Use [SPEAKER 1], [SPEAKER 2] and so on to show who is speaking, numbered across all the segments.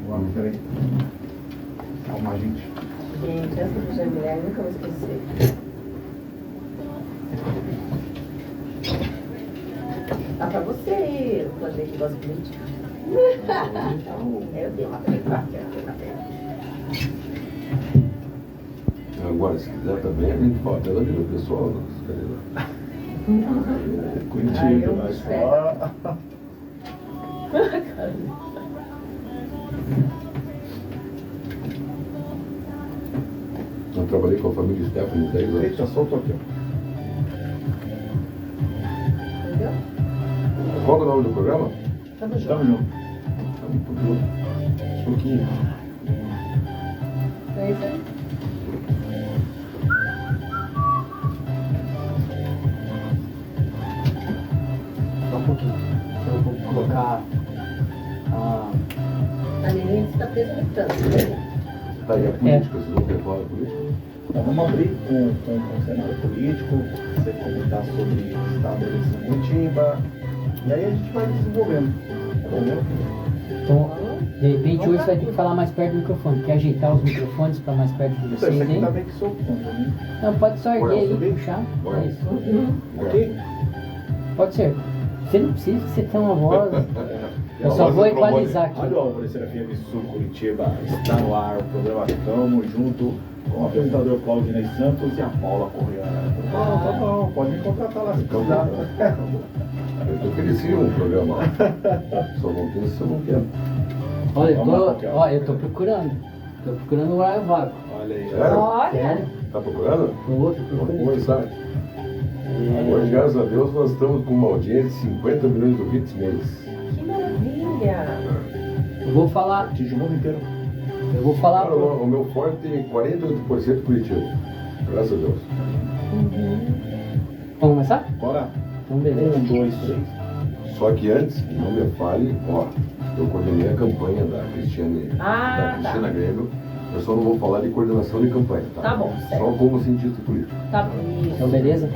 [SPEAKER 1] Peraí. Calma, gente.
[SPEAKER 2] Gente, essa do Jamilé nunca vou esquecer. Dá pra você aí, o Claudinei que gosta de política. Eu dei uma treinada aqui,
[SPEAKER 3] Agora, se quiser também, a gente fala pela vida pessoal.
[SPEAKER 1] Curitiba, mas só.
[SPEAKER 3] Eu trabalhei com a família Stephanie 10 anos.
[SPEAKER 1] Eita, soltou aqui, ó.
[SPEAKER 2] Entendeu?
[SPEAKER 3] Qual é o nome do programa?
[SPEAKER 2] Tamo junto.
[SPEAKER 1] Tamo junto.
[SPEAKER 3] Suquinho.
[SPEAKER 2] É isso aí.
[SPEAKER 4] Só um pouquinho. Eu vou colocar a.
[SPEAKER 2] A menina está presa no trânsito, né?
[SPEAKER 3] Tá aí a política, vocês vão ter falar de política?
[SPEAKER 1] Então, vamos abrir com o cenário político, você comentar sobre o estado da eleição em Curitiba, e aí a gente vai desenvolvendo, entendeu?
[SPEAKER 4] Então, de repente hoje você vai ter que falar mais perto do microfone. Quer ajeitar os microfones para mais perto de
[SPEAKER 1] Isso
[SPEAKER 4] vocês,
[SPEAKER 1] aqui
[SPEAKER 4] hein?
[SPEAKER 1] tá bem que soltando, né?
[SPEAKER 4] Não, pode só erguer aí,
[SPEAKER 1] subir?
[SPEAKER 4] puxar.
[SPEAKER 3] Bora.
[SPEAKER 4] É isso.
[SPEAKER 1] Aqui?
[SPEAKER 4] Pode ser. Você não precisa, você tem uma voz. Eu só vou equalizar aqui.
[SPEAKER 1] Olha o Alvorecer FM Sul Curitiba, está no ar o programa Tamo Junto com o apresentador Claudinei Santos e a Paula Correia. Tá bom, pode me contratar lá se precisar.
[SPEAKER 3] Eu ofereci um programa lá. Só não tem se eu não quero.
[SPEAKER 4] Olha,
[SPEAKER 1] Vamos lá,
[SPEAKER 4] eu tô procurando. Tô procurando o horário vago.
[SPEAKER 1] Olha aí.
[SPEAKER 3] Sério?
[SPEAKER 2] Olha!
[SPEAKER 4] Sério?
[SPEAKER 3] Tá procurando?
[SPEAKER 4] No outro,
[SPEAKER 3] Vamos
[SPEAKER 4] procurando.
[SPEAKER 3] conversar. Hoje, graças a Deus, nós estamos com uma audiência de 50 milhões de ouvintes mês.
[SPEAKER 2] Que maravilha!
[SPEAKER 4] Eu vou falar.
[SPEAKER 1] Atinge o mundo inteiro.
[SPEAKER 4] Eu vou falar.
[SPEAKER 3] Cara, o meu forte é 48% Curitiba. Graças a Deus.
[SPEAKER 4] Vamos começar?
[SPEAKER 1] Bora.
[SPEAKER 4] Então, beleza.
[SPEAKER 1] 1, 2, 3.
[SPEAKER 3] Só que antes, não me fale, ó, eu coordenei a campanha da Cristiane,
[SPEAKER 2] Ah,
[SPEAKER 3] da Cristina Grêmio. Eu só não vou falar de coordenação de campanha, tá?
[SPEAKER 2] Tá bom, certo.
[SPEAKER 3] Só como cientista político.
[SPEAKER 2] Tá bom.
[SPEAKER 4] Então, beleza?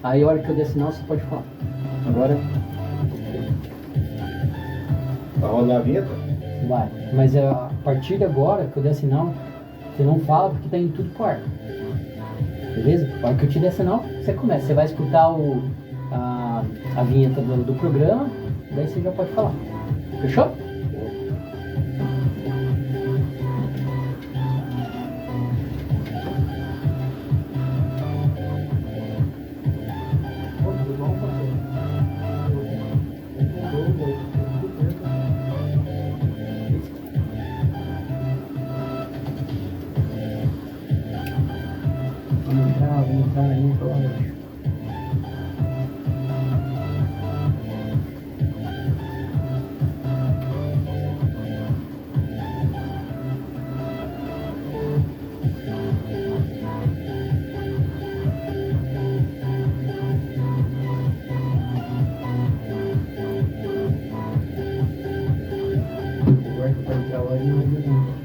[SPEAKER 4] Aí, a hora que eu der sinal, você pode falar. Agora,
[SPEAKER 1] Vai rodar a vinheta?
[SPEAKER 4] vai. Mas a partir de agora, que eu der sinal, você não fala porque tá indo tudo pro ar. Beleza? A hora que eu te der sinal, você começa. Você vai escutar a vinheta do programa, daí você já pode falar. Fechou? Vamos entrar aí, então. Agora que vai entrar lá, não ajuda muito.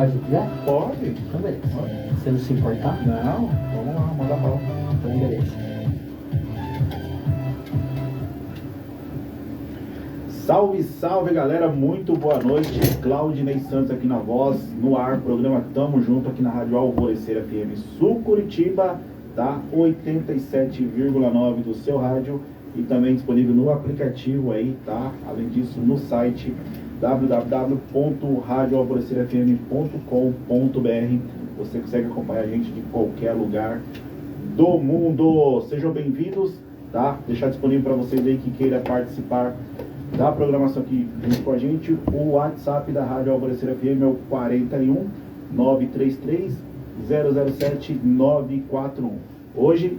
[SPEAKER 4] faz o que quiser?
[SPEAKER 1] Pode.
[SPEAKER 4] Então beleza. Se você não se importar,
[SPEAKER 1] Não, vamos lá, manda bala.
[SPEAKER 4] então beleza.
[SPEAKER 1] Salve, salve galera, muito boa noite. Claudinei Santos aqui na voz, no ar, programa Tamo Junto aqui na Rádio Alvorecer FM Sul Curitiba, tá? 87,9 do seu rádio e também disponível no aplicativo aí, tá? Além disso, no site www.radioalvorecerfm.com.br. Você consegue acompanhar a gente de qualquer lugar do mundo. Sejam bem-vindos, tá? Deixar disponível para vocês aí que queira participar da programação aqui junto com a gente. O WhatsApp da Rádio Alvorecer FM é o 41 933 007 941. Hoje,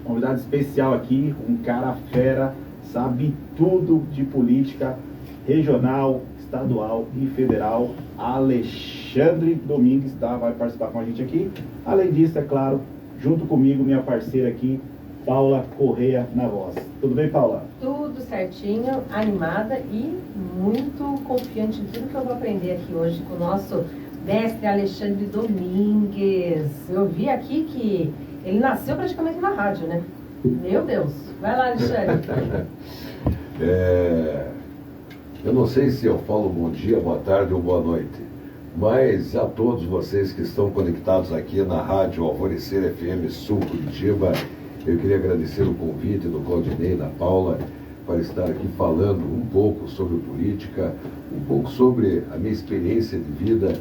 [SPEAKER 1] convidado especial aqui, um cara fera, sabe tudo de política regional, estadual e federal. Alexandre Domingues, tá? Vai participar com a gente aqui. Além disso, é claro, junto comigo, minha parceira aqui, Paula Correia na voz. Tudo bem, Paula?
[SPEAKER 2] Tudo certinho, animada e muito confiante em tudo que eu vou aprender aqui hoje com o nosso mestre Alexandre Domingues. Eu vi aqui que ele nasceu praticamente na rádio, né? Meu Deus. Vai lá, Alexandre.
[SPEAKER 3] Eu não sei se eu falo bom dia, boa tarde ou boa noite, mas a todos vocês que estão conectados aqui na Rádio Alvorecer FM Sul Curitiba, eu queria agradecer o convite do Claudinei e da Paula para estar aqui falando um pouco sobre política, um pouco sobre a minha experiência de vida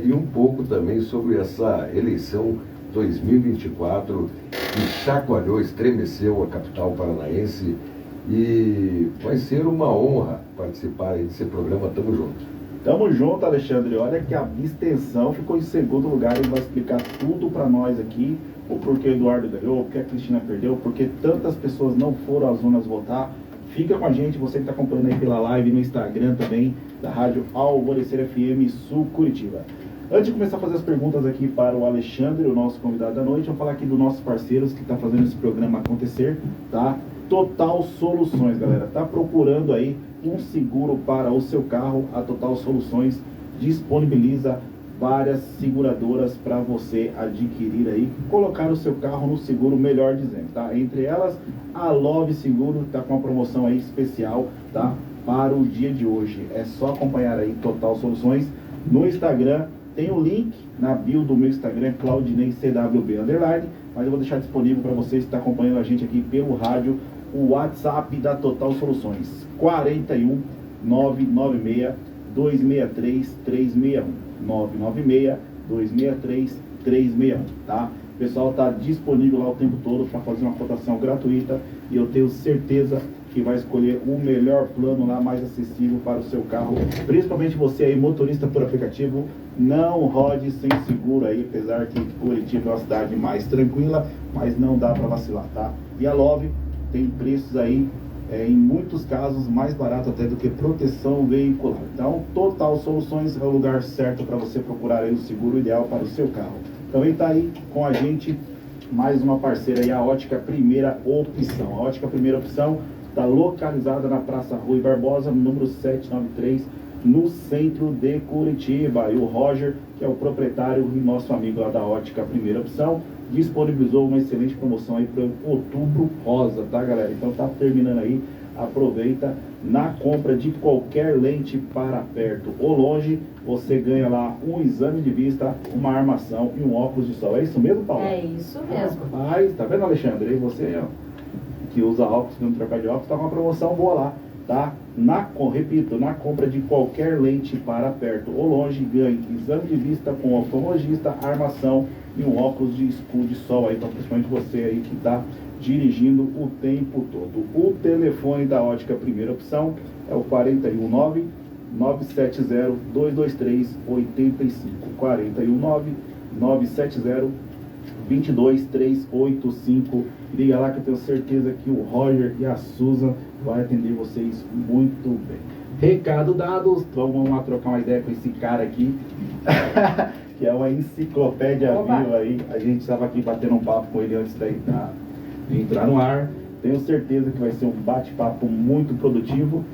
[SPEAKER 3] e um pouco também sobre essa eleição 2024 que chacoalhou, estremeceu a capital paranaense, e vai ser uma honra participar aí desse programa. Tamo junto.
[SPEAKER 1] Tamo junto, Alexandre. Olha que a abstenção ficou em segundo lugar. Ele vai explicar tudo para nós aqui. O porquê o Eduardo ganhou, o porquê a Cristina perdeu, porque tantas pessoas não foram às urnas votar. Fica com a gente, você que está acompanhando aí pela live no Instagram também, da Rádio Alvorecer FM Sul Curitiba. Antes de começar a fazer as perguntas aqui para o Alexandre, o nosso convidado da noite, eu vou falar aqui dos nossos parceiros que estão fazendo esse programa acontecer, tá? Total Soluções, galera. Tá procurando aí um seguro para o seu carro? A Total Soluções disponibiliza várias seguradoras para você adquirir aí, colocar o seu carro no seguro, melhor dizendo, tá? Entre elas, a Love Seguro está com uma promoção aí especial, tá? Para o dia de hoje. É só acompanhar aí Total Soluções no Instagram. Tem o link na bio do meu Instagram, ClaudineiCWB_, mas eu vou deixar disponível para vocês que estão acompanhando a gente aqui pelo rádio, o WhatsApp da Total Soluções, 41 996 263 361. 996 263 361, tá? O pessoal tá disponível lá o tempo todo para fazer uma cotação gratuita e eu tenho certeza que vai escolher o melhor plano lá, mais acessível para o seu carro, principalmente você aí, motorista por aplicativo. Não rode sem seguro aí, apesar que Curitiba é uma cidade mais tranquila, mas não dá para vacilar, tá? E a Love tem preços aí, em muitos casos, mais barato até do que proteção veicular. Então, Total Soluções é o lugar certo para você procurar aí o seguro ideal para o seu carro. Também está aí com a gente mais uma parceira aí, a Ótica Primeira Opção. A Ótica Primeira Opção está localizada na Praça Rui Barbosa, número 793, no centro de Curitiba. E o Roger, que é o proprietário e nosso amigo lá da Ótica Primeira Opção, disponibilizou uma excelente promoção aí para Outubro Rosa, tá, galera? Então tá terminando aí, aproveita. Na compra de qualquer lente para perto ou longe, você ganha lá um exame de vista, uma armação e um óculos de sol. É isso mesmo, Paulo?
[SPEAKER 2] É isso mesmo.
[SPEAKER 1] Mas, tá vendo, Alexandre? Aí você, ó, que usa óculos, não trocar de óculos, tá com uma promoção boa lá, tá? Repito, na compra de qualquer lente para perto ou longe, ganhe exame de vista com oftalmologista, armação e um óculos de escudo de sol aí, principalmente você aí que está dirigindo o tempo todo. O telefone da Ótica Primeira Opção é o 419 970 223 85. 419 970 22385. Liga lá que eu tenho certeza que o Roger e a Susan vai atender vocês muito bem. Recado dado, vamos lá trocar uma ideia com esse cara aqui, que é uma enciclopédia viva aí. A gente estava aqui batendo um papo com ele antes de entrar no ar. Tenho certeza que vai ser um bate-papo muito produtivo.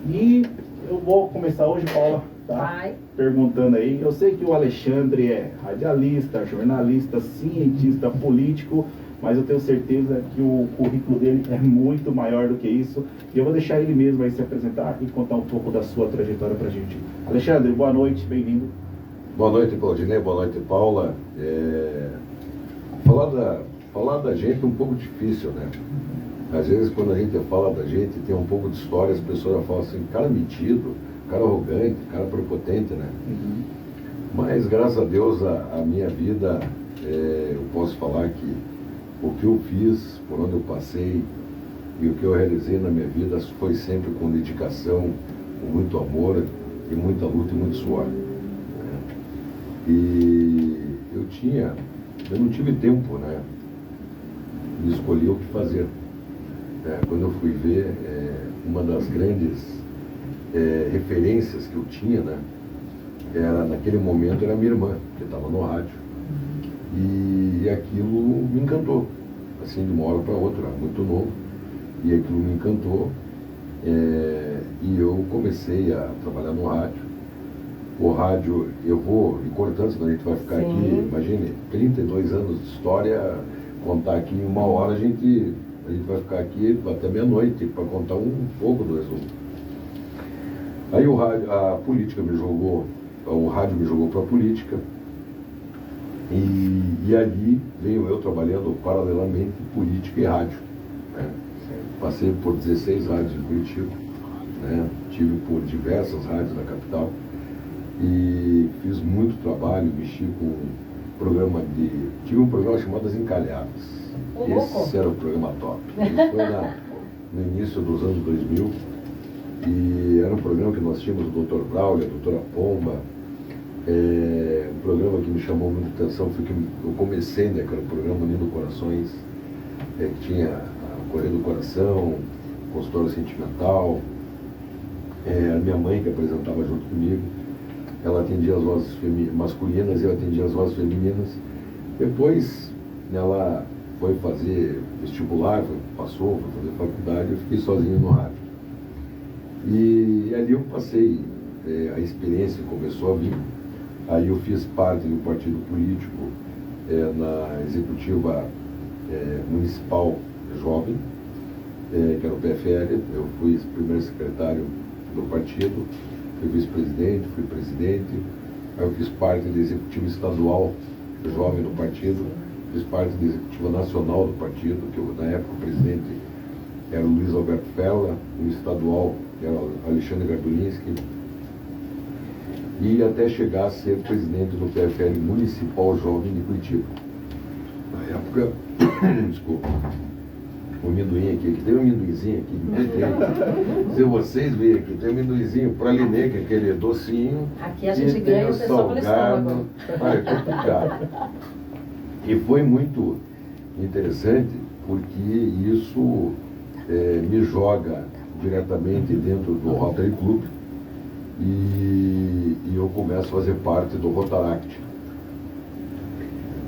[SPEAKER 1] E eu vou começar hoje, Paula, tá?
[SPEAKER 2] Vai.
[SPEAKER 1] Perguntando aí. Eu sei que o Alexandre é radialista, jornalista, cientista, político, mas eu tenho certeza que o currículo dele é muito maior do que isso. E eu vou deixar ele mesmo aí se apresentar e contar um pouco da sua trajetória pra gente. Alexandre, boa noite, bem-vindo.
[SPEAKER 3] Boa noite, Claudinei. Boa noite, Paula. Falar da gente é um pouco difícil, né? Às vezes, quando a gente fala da gente, tem um pouco de história, as pessoas já falam assim, cara metido, cara arrogante, cara prepotente, né? Mas, graças a Deus, a minha vida, eu posso falar que o que eu fiz, por onde eu passei e o que eu realizei na minha vida foi sempre com dedicação, com muito amor e muita luta e muito suor. E eu não tive tempo, né, de escolher o que fazer. Quando eu fui ver, uma das grandes referências que eu tinha, né, naquele momento era a minha irmã, que estava no rádio. E aquilo me encantou, assim, de uma hora para outra, era muito novo, e aquilo me encantou, e eu comecei a trabalhar no rádio. O rádio, eu vou e cortando, senão a gente vai ficar
[SPEAKER 2] Sim.
[SPEAKER 3] aqui, imagine, 32 anos de história, contar aqui em uma hora, a gente vai ficar aqui até meia-noite para contar um pouco do resumo. Aí o rádio, a política me jogou, o rádio me jogou para a política, e ali venho eu trabalhando paralelamente política e rádio, né? Passei por 16 rádios em Curitiba, né? Tive por diversas rádios da capital, e fiz muito trabalho, mexi com tive um programa chamado As Encalhadas. Esse era o programa top. Isso foi no início dos anos 2000, e era um programa que nós tínhamos o Dr. Braulio, a doutora Pomba. Um programa que me chamou muita atenção foi que eu comecei, né, que era o programa Unindo Corações, que tinha a Correia do Coração, Consultório Sentimental, a minha mãe que apresentava junto comigo. Ela atendia as vozes masculinas e eu atendia as vozes femininas. Depois ela foi fazer vestibular, passou, foi fazer faculdade, eu fiquei sozinho no rádio. E ali eu passei, a experiência começou a vir. Aí eu fiz parte do partido político, na executiva municipal jovem, que era o PFL. Eu fui primeiro secretário do partido, fui vice-presidente, fui presidente. Aí eu fiz parte da executiva estadual jovem do partido, fiz parte da executiva nacional do partido, que na época o presidente era o Luiz Alberto Fella, o estadual era o Alexandre Gardulinski, e até chegar a ser presidente do PFL Municipal Jovem de Curitiba. Na época, desculpa, o amendoim aqui, tem um amendoinzinho aqui, se vocês verem aqui, tem um amendoinzinho pralinê, que é aquele docinho.
[SPEAKER 2] Aqui a gente ganha o pessoal pelo estômago.
[SPEAKER 3] É complicado. E foi muito interessante, porque isso me joga diretamente dentro do Rotary Club, e eu começo a fazer parte do Rotaract.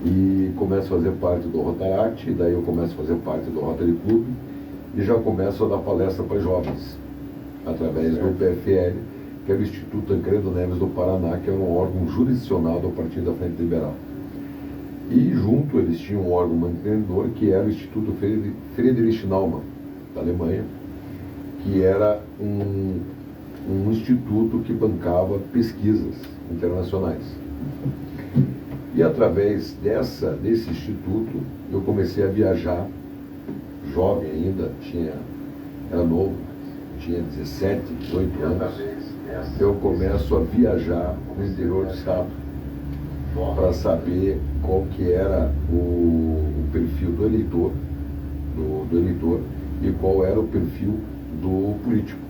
[SPEAKER 3] E começo a fazer parte do Rotaract, e daí eu começo a fazer parte do Rotary Club, e já começo a dar palestra para jovens, através do PFL, que é o Instituto Tancredo Neves do Paraná, que é um órgão jurisdicional do Partido da Frente Liberal. E junto eles tinham um órgão mantenedor, que era o Instituto Friedrich Naumann, da Alemanha, que era um instituto que bancava pesquisas internacionais. E através desse instituto, eu comecei a viajar, jovem ainda, era novo, tinha 17, 18 anos. Eu começo a viajar no interior do estado, para saber qual que era o perfil do eleitor, e qual era o perfil do político.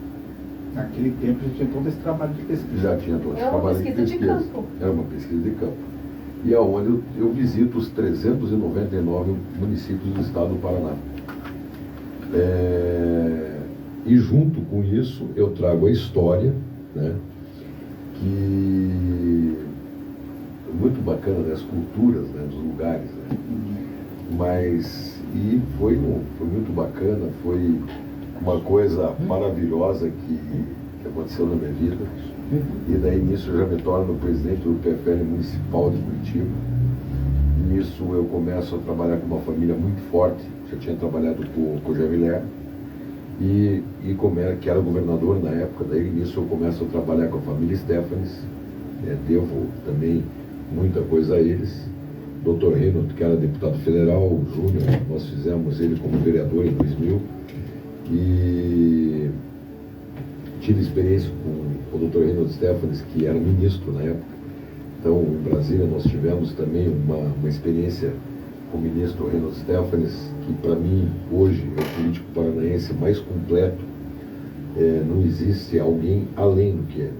[SPEAKER 1] Naquele tempo já tinha todo esse trabalho de pesquisa.
[SPEAKER 3] Já tinha todo esse
[SPEAKER 2] Era uma
[SPEAKER 3] trabalho de
[SPEAKER 2] pesquisa de
[SPEAKER 3] pesquisa.
[SPEAKER 2] campo.
[SPEAKER 3] Era uma pesquisa de campo. E é onde eu visito os 399 municípios do estado do Paraná. E junto com isso eu trago a história, né, que é muito bacana, né, as culturas, né, dos lugares, né. Mas foi muito bacana, foi uma coisa maravilhosa que aconteceu na minha vida. E daí nisso eu já me torno presidente do PFL Municipal de Curitiba. Nisso eu começo a trabalhar com uma família muito forte, já tinha trabalhado com o Javilé, que era governador na época. Daí nisso eu começo a trabalhar com a família Stefanes, devo também muita coisa a eles. Dr. Reinhold, que era deputado federal, o Júnior, nós fizemos ele como vereador em 2000, e tive experiência com o Dr. Reinhold Stefanes, que era ministro na época. Então, em Brasília, nós tivemos também uma experiência com o ministro Reinhold Stefanes, que para mim, hoje, é o político paranaense mais completo. Não existe alguém além do que ele.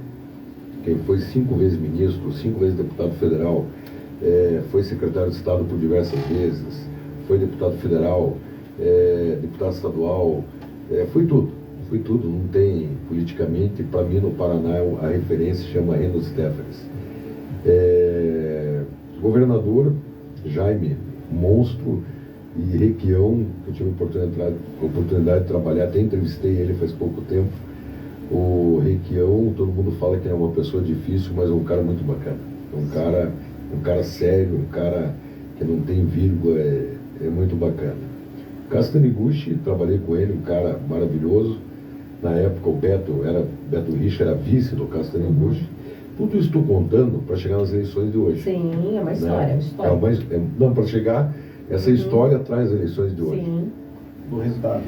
[SPEAKER 3] Quem foi 5 vezes ministro, 5 vezes deputado federal, foi secretário de Estado por diversas vezes, foi deputado federal, deputado estadual, foi tudo, não tem politicamente. Para mim, no Paraná, a referência chama Reinhold Stefanes. Governador Jaime Monstro e Requião, que eu tive a oportunidade de trabalhar, até entrevistei ele faz pouco tempo. O Requião, todo mundo fala que é uma pessoa difícil, mas é um cara muito bacana, um cara sério, um cara que não tem vírgula, é muito bacana. Castaniguchi, trabalhei com ele, um cara maravilhoso. Na época o Beto Richa era vice do Castaniguchi. Tudo isso estou contando para chegar nas eleições de hoje.
[SPEAKER 2] Sim, é uma história, é uma história.
[SPEAKER 3] Não, para chegar, essa história traz as eleições de hoje.
[SPEAKER 2] Sim.
[SPEAKER 1] Do resultado.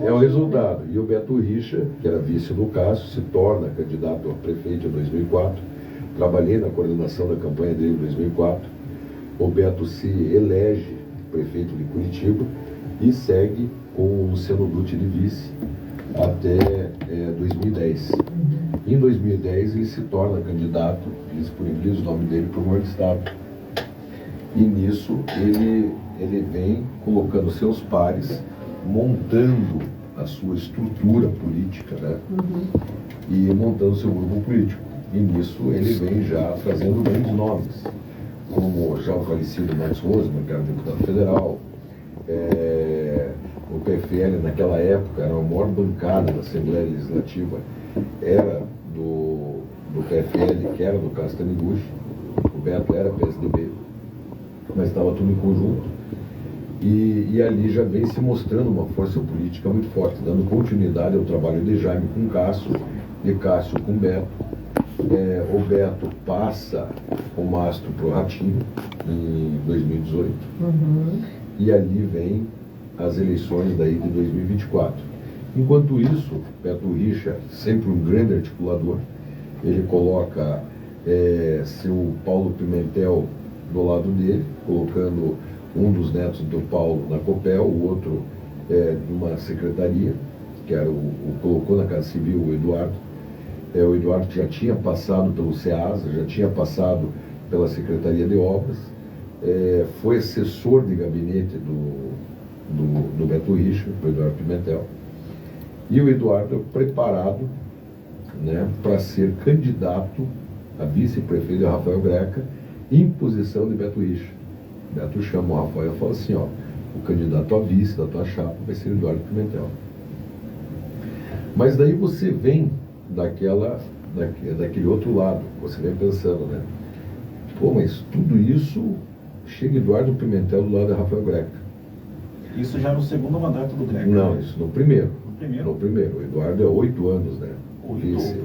[SPEAKER 3] É o resultado. E o Beto Richa, que era vice do Cássio, se torna candidato a prefeito em 2004. Trabalhei na coordenação da campanha dele em 2004. O Beto se elege prefeito de Curitiba e segue com o Luciano Dutti de vice até 2010. Em 2010 ele se torna candidato, ele disponibiliza o nome dele para o governo do estado. E nisso ele vem colocando seus pares, montando a sua estrutura política, né? E montando seu grupo político. E nisso ele vem já trazendo grandes nomes, como já o falecido Max Rosman, que era deputado federal. O PFL naquela época era a maior bancada da Assembleia Legislativa, era do PFL, que era do Castaniguchi. O Beto era PSDB, mas estava tudo em conjunto. E ali já vem se mostrando uma força política muito forte, dando continuidade ao trabalho de Jaime com Cássio, de Cássio com Beto. O Beto passa o mastro para o Ratinho em 2018. E ali vem as eleições daí de 2024. Enquanto isso, Beto Richa, sempre um grande articulador, ele coloca seu Paulo Pimentel do lado dele, colocando um dos netos do Paulo na Copel, o outro numa secretaria, que era colocou na Casa Civil o Eduardo. O Eduardo já tinha passado pelo SEASA, já tinha passado pela Secretaria de Obras, foi assessor de gabinete do Beto Richa, do Eduardo Pimentel. E o Eduardo é preparado, né, para ser candidato a vice-prefeito de Rafael Greca, em posição de Beto Richa. Beto chama o Rafael e fala assim, ó, o candidato a vice da tua chapa vai ser o Eduardo Pimentel. Mas daí você vem daquele outro lado, você vem pensando, né? Pô, mas tudo isso chega Eduardo Pimentel do lado de Rafael Greca.
[SPEAKER 1] Isso já no segundo mandato do Greca?
[SPEAKER 3] Não, isso no primeiro.
[SPEAKER 1] No primeiro?
[SPEAKER 3] O Eduardo é 8 anos, né?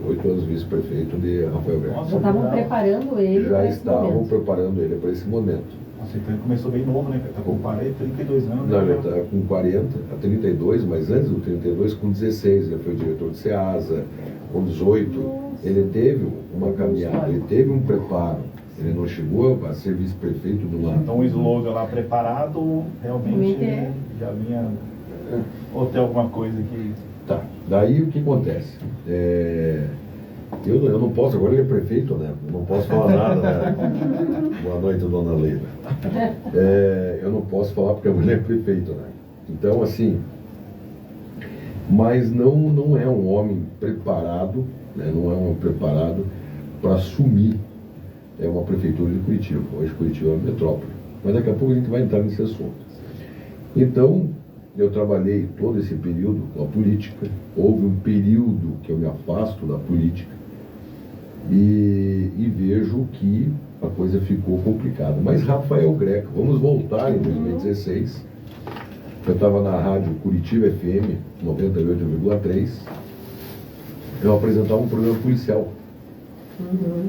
[SPEAKER 3] 8 anos vice-prefeito de Rafael Greca.
[SPEAKER 2] Já estavam preparando ele
[SPEAKER 3] Já
[SPEAKER 2] para esse
[SPEAKER 3] estavam
[SPEAKER 2] momento.
[SPEAKER 3] preparando ele para esse momento.
[SPEAKER 1] Nossa, então ele começou bem novo, né? Está com 32 anos.
[SPEAKER 3] Não, ele está com 40, a 32, mas antes do 32, com 16, ele foi diretor de SEASA, com 18, ele teve uma caminhada, ele teve um preparo, ele não chegou a ser vice-prefeito do lado.
[SPEAKER 1] Então o slogan lá, preparado, realmente já vinha, ou tem alguma coisa que...
[SPEAKER 3] Tá, daí o que acontece? Eu não posso, agora ele é prefeito, né? Eu não posso falar nada, né? Boa noite, dona Leila. Eu não posso falar porque agora ele é prefeito, né? Então, assim, mas não é um homem preparado, né? Não é um homem preparado para assumir uma prefeitura de Curitiba. Hoje Curitiba é uma metrópole, mas daqui a pouco a gente vai entrar nesse assunto. Então, eu trabalhei todo esse período com a política. Houve um período que eu me afasto da política, e vejo que a coisa ficou complicada. Mas Rafael Greca, vamos voltar em 2016. Eu estava na rádio Curitiba FM 98,3. Eu apresentava um programa policial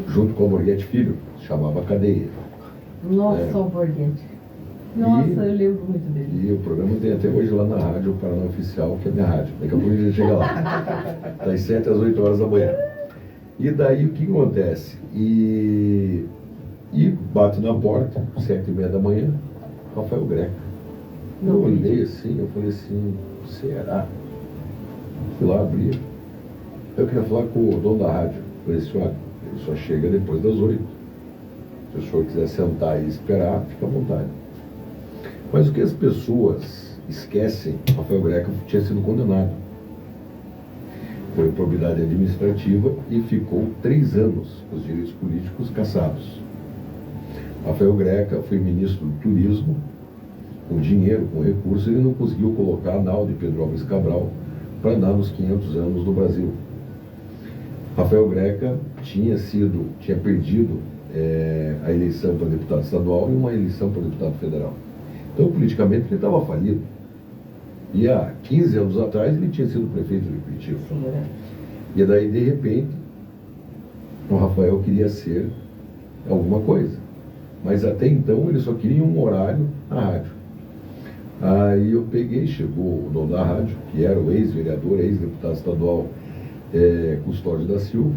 [SPEAKER 3] junto com o Borghetti Filho, chamava Cadeia.
[SPEAKER 2] Nossa, o Borghetti. Nossa, eu lembro muito dele.
[SPEAKER 3] E o programa tem até hoje lá na rádio Paraná Oficial, que é a minha rádio. Daqui a pouco a gente chega lá. Das 7 às 8 horas da manhã. E daí o que acontece? E bate na porta, 7h30 da manhã, Rafael Greca. Eu olhei assim, eu falei assim, será? Fui lá abrir. Eu queria falar com o dono da rádio. Eu falei assim, olha, ele só chega depois das 8. Se o senhor quiser sentar e esperar, fica à vontade. Mas o que as pessoas esquecem, Rafael Greca tinha sido condenado. Foi improbidade administrativa e ficou 3 anos com os direitos políticos cassados. Rafael Greca foi ministro do Turismo, com dinheiro, com recursos, ele não conseguiu colocar a nau de Pedro Álvares Cabral para andar nos 500 anos do Brasil. Rafael Greca tinha perdido a eleição para deputado estadual e uma eleição para deputado federal. Então, politicamente, ele estava falido. E há 15 anos atrás, ele tinha sido prefeito de Curitiba.
[SPEAKER 2] Sim, né?
[SPEAKER 3] E daí, de repente, o Rafael queria ser alguma coisa. Mas até então, ele só queria um horário na rádio. Aí eu peguei, chegou o dono da rádio, que era o ex-vereador, ex-deputado estadual, Custódio da Silva,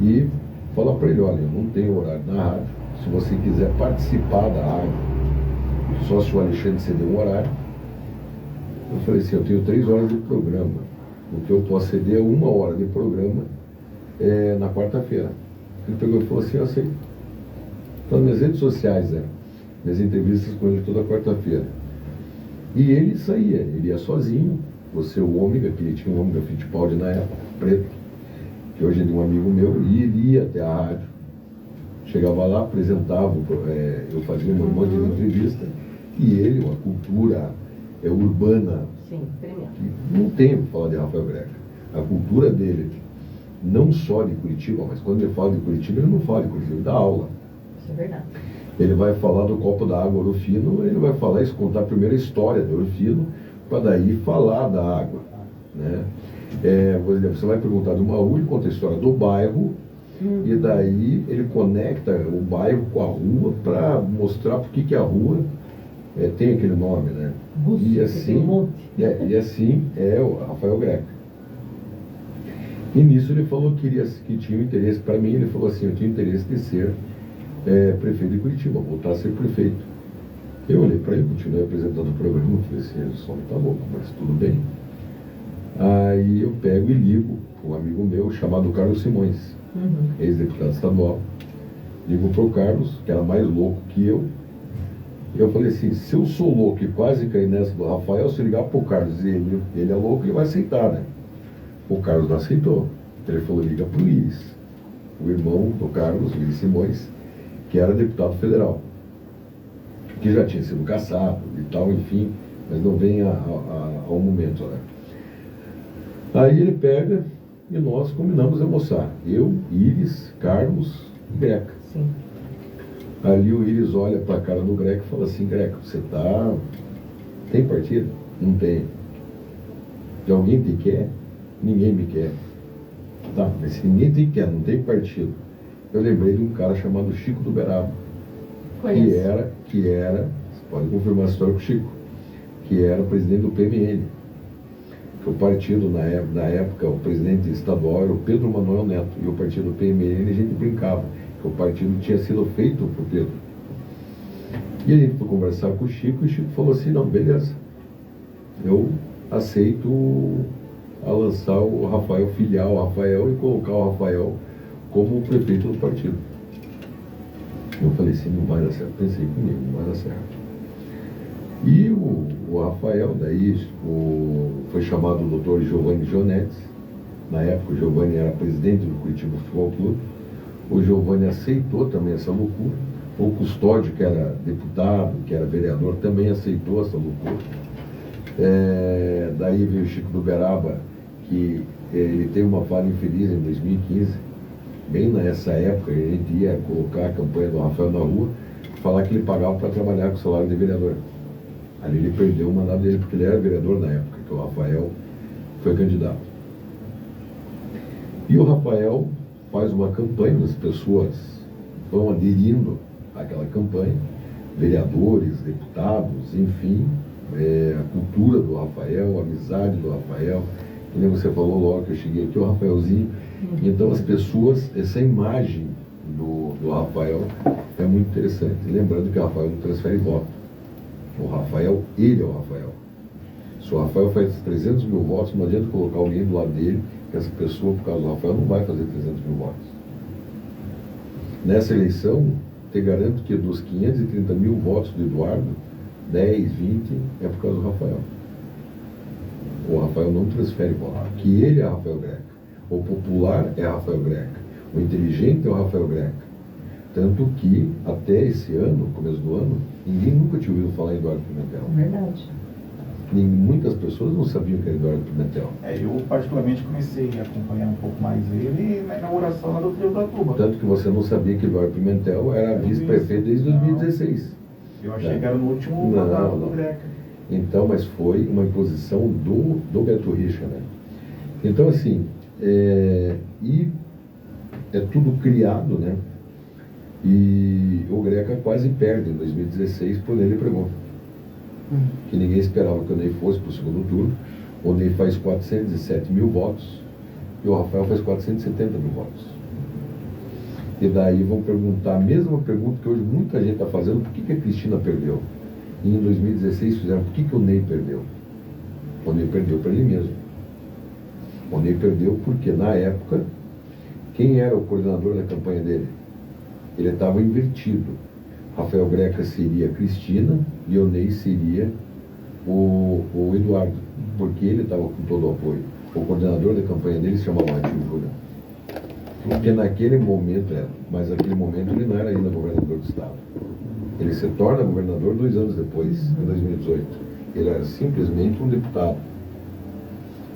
[SPEAKER 3] e falar para ele, olha, eu não tenho horário na rádio, se você quiser participar da rádio, só se o Alexandre ceder um horário. Eu falei assim, eu tenho 3 horas de programa, o que eu posso ceder é 1 hora de programa na quarta-feira. Ele pegou e falou assim, eu aceito. Então, nas minhas redes sociais, minhas entrevistas com ele toda quarta-feira. E ele saía, ele ia sozinho, você o Ômega, que ele tinha um Ômega Fittipaldi na época, preto, que hoje é de um amigo meu, e ele ia até a rádio, chegava lá, apresentava, eu fazia um monte de entrevista, e ele, uma cultura urbana,
[SPEAKER 2] Sim, tremendo.
[SPEAKER 3] que não tem o que falar de Rafael Greca. A cultura dele, não só de Curitiba, mas quando ele fala de Curitiba, ele não fala de Curitiba, ele dá aula.
[SPEAKER 2] Isso é verdade.
[SPEAKER 3] Ele vai falar do copo da água Ouro Fino, ele vai falar isso, contar a primeira história do Ouro Fino, para daí falar da água, né? Por exemplo, você vai perguntar do Maú, ele conta a história do bairro, e daí ele conecta o bairro com a rua para mostrar por que a rua tem aquele nome, né?
[SPEAKER 2] Búzios,
[SPEAKER 3] E assim,
[SPEAKER 2] tem um monte.
[SPEAKER 3] e assim é o Rafael Greca. E nisso ele falou que tinha um interesse, para mim ele falou assim, eu tinha interesse de ser prefeito de Curitiba, voltar a ser prefeito. Eu olhei para ele, continuei apresentando o programa, falei assim, o som tá louco, mas tudo bem. Aí eu pego e ligo para um amigo meu chamado Carlos Simões, ex-deputado estadual. Ligo para o Carlos, que era mais louco que eu. E eu falei assim, se eu sou louco e quase caí nessa do Rafael, se eu ligar para o Carlos e ele é louco, ele vai aceitar, né? O Carlos não aceitou. Ele falou, liga para o Iris, o irmão do Carlos, Iris Simões, que era deputado federal, que já tinha sido cassado e tal, enfim, mas não vem ao momento, né? Aí ele pega e nós combinamos almoçar. Eu, Iris, Carlos e Greca.
[SPEAKER 2] Sim.
[SPEAKER 3] Ali o Iris olha para a cara do Greca e fala assim, Greca, você tem partido? Não tem. De alguém te quer? Ninguém me quer. Tá, mas se ninguém te quer, não tem partido. Eu lembrei de um cara chamado Chico do Beraba, que era, você pode confirmar a história com o Chico, que era presidente do PMN. Que o partido, na época, o presidente estadual era o Pedro Manuel Neto, e o partido PMN a gente brincava, que o partido tinha sido feito por Pedro. E a gente foi conversar com o Chico, e o Chico falou assim, não, beleza, eu aceito a lançar o Rafael, filiar o Rafael e colocar o Rafael como prefeito do partido. Eu falei assim, não vai dar certo. Pensei comigo, não vai dar certo. E o Rafael, daí foi chamado o doutor Giovanni Gionetti. Na época o Giovanni era presidente do Curitiba Futebol Clube. O Giovanni aceitou também essa loucura. O Custódio, que era deputado, que era vereador, também aceitou essa loucura. Daí veio o Chico do Beraba, que ele teve uma falha infeliz em 2015, bem nessa época, a gente ia colocar a campanha do Rafael na rua, falar que ele pagava para trabalhar com o salário de vereador. Ali ele perdeu o mandato dele, porque ele era vereador na época, que o Rafael foi candidato. E o Rafael faz uma campanha, as pessoas vão aderindo àquela campanha, vereadores, deputados, enfim, a cultura do Rafael, a amizade do Rafael. Que nem você falou logo que eu cheguei aqui, o Rafaelzinho. Então as pessoas, essa imagem do Rafael é muito interessante. Lembrando que o Rafael não transfere voto. O Rafael, ele é o Rafael. Se o Rafael faz 300 mil votos, não adianta colocar alguém do lado dele, que essa pessoa, por causa do Rafael, não vai fazer 300 mil votos. Nessa eleição, te garanto que dos 530 mil votos do Eduardo, 10, 20 é por causa do Rafael. O Rafael não transfere voto. Que ele é Rafael Greca. O popular é Rafael Greca. O inteligente é o Rafael Greca. Tanto que, até esse ano, começo do ano, ninguém nunca tinha ouvido falar em Eduardo Pimentel.
[SPEAKER 2] Verdade.
[SPEAKER 3] Muitas pessoas não sabiam que era Eduardo Pimentel.
[SPEAKER 1] Eu particularmente comecei a acompanhar um pouco mais ele na inauguração lá do Trio da Tuba.
[SPEAKER 3] Tanto que você não sabia que Eduardo Pimentel era vice-prefeito desde 2016.
[SPEAKER 1] Eu achei que era no último mandato do Greca.
[SPEAKER 3] Então, mas foi uma imposição do Beto Richa, né? Então, assim, e é tudo criado, né? E o Greca quase perde em 2016 por ele pregou. Que ninguém esperava que o Ney fosse para o segundo turno. O Ney faz 407 mil votos e o Rafael faz 470 mil votos. E daí vão perguntar a mesma pergunta que hoje muita gente está fazendo: por que a Cristina perdeu? E em 2016 fizeram: por que o Ney perdeu? O Ney perdeu para ele mesmo. O Ney perdeu porque, na época, quem era o coordenador da campanha dele? Ele estava invertido. Rafael Greca seria a Cristina e o Ney seria o Eduardo, porque ele estava com todo o apoio. O coordenador da campanha dele se chamava Martinho Júnior. Porque naquele momento, mas naquele momento ele não era ainda governador do estado. Ele se torna governador 2 anos depois, em 2018. Ele era simplesmente um deputado.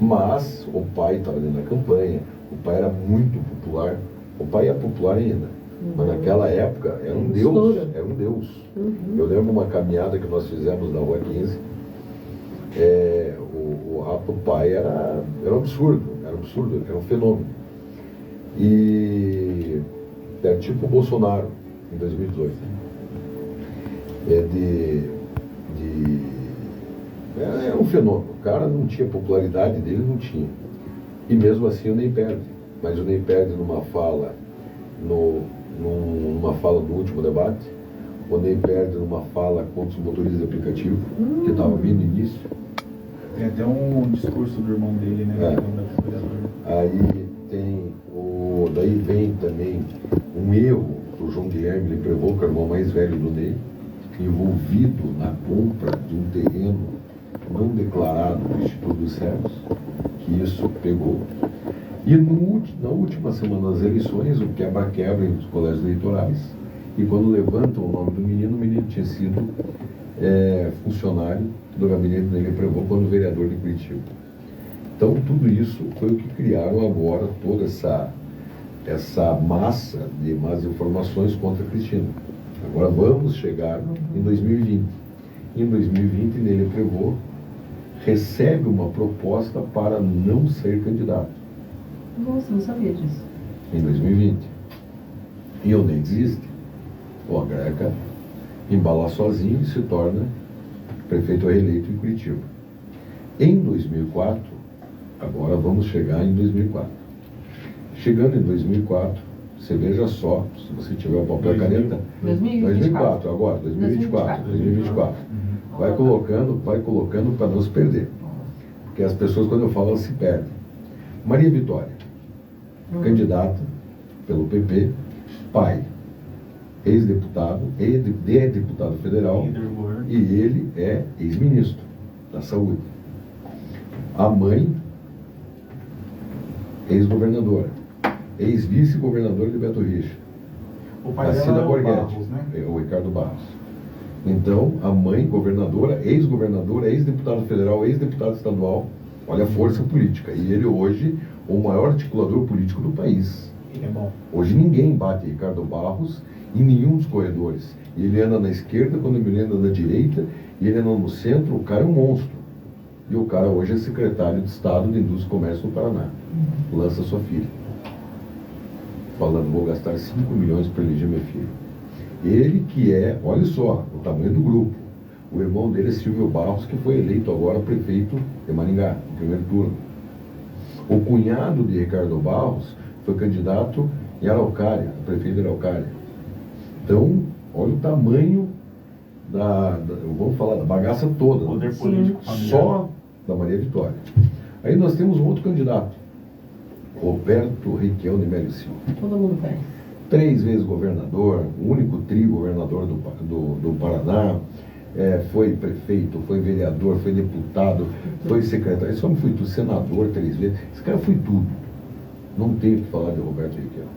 [SPEAKER 3] Mas o pai estava dentro da campanha, o pai era muito popular. O pai é popular ainda, mas naquela época era um deus. Era um deus. Eu lembro uma caminhada que nós fizemos na Rua 15. O pai era um absurdo, era um fenômeno. E era tipo o Bolsonaro em 2018. Era um fenômeno. O cara não tinha popularidade dele, não tinha. E mesmo assim o Ney perde. Mas o Ney perde numa fala numa fala do último debate. O Ney perde numa fala contra os motoristas de aplicativo, que estava vindo início.
[SPEAKER 1] Tem até um discurso do irmão dele, né?
[SPEAKER 3] Aí daí vem também um erro do João Guilherme Leprevô, que é o irmão mais velho do Ney, envolvido na compra de um terreno não declarado do Instituto dos Cegos, que isso pegou. E na última semana das eleições, o quebra-quebra entre os colégios eleitorais, e quando levantam o nome do menino, o menino tinha sido funcionário do gabinete do Ney Leprevô quando vereador de Curitiba. Então, tudo isso foi o que criaram agora toda essa massa de más informações contra a Cristina. Agora vamos chegar em 2020. Em 2020, Ney Leprevô recebe uma proposta para não ser candidato.
[SPEAKER 2] Nossa, não sabia disso.
[SPEAKER 3] Em 2020. E o Ney desiste. O Greca embala sozinho e se torna prefeito reeleito em Curitiba. Em 2004, agora vamos chegar em 2004. Chegando em 2004, você veja só, se você tiver o papel e caneta, 2024, agora, 2024. Vai colocando para não se perder. Porque as pessoas, quando eu falo, elas se perdem. Maria Vitória, candidata pelo PP, pai, ex-deputado, é deputado federal, e ele é ex-ministro da Saúde. A mãe, ex-governadora, ex-vice-governadora de Beto Richa.
[SPEAKER 1] O pai dela é o Barros, né?
[SPEAKER 3] O Ricardo Barros. Então, a mãe, governadora, ex-deputado federal, ex-deputado estadual, olha a força política. E ele hoje, o maior articulador político do país.
[SPEAKER 1] É bom.
[SPEAKER 3] Hoje ninguém bate Ricardo Barros em nenhum dos corredores. Ele anda na esquerda, quando ele anda na direita, e ele anda no centro, o cara é um monstro. E o cara hoje é secretário de Estado de Indústria e Comércio do Paraná. Lança sua filha. Falando, vou gastar 5 milhões para eleger meu filho. Ele que é, olha só, o tamanho do grupo. O irmão dele é Silvio Barros, que foi eleito agora prefeito de Maringá, no primeiro turno. O cunhado de Ricardo Barros foi candidato em Araucária, prefeito de Araucária. Então, olha o tamanho vamos falar, da bagaça toda.
[SPEAKER 1] Poder político familiar.
[SPEAKER 3] Só da Maria Vitória. Aí nós temos um outro candidato, Roberto Riquelme Melo Silva.
[SPEAKER 2] Todo mundo conhece.
[SPEAKER 3] 3 vezes governador, o único tri-governador do Paraná, foi prefeito, foi vereador, foi deputado, foi secretário. Esse homem foi tudo, senador 3 vezes. Esse cara foi tudo. Não tem o que falar de Roberto Riquelme.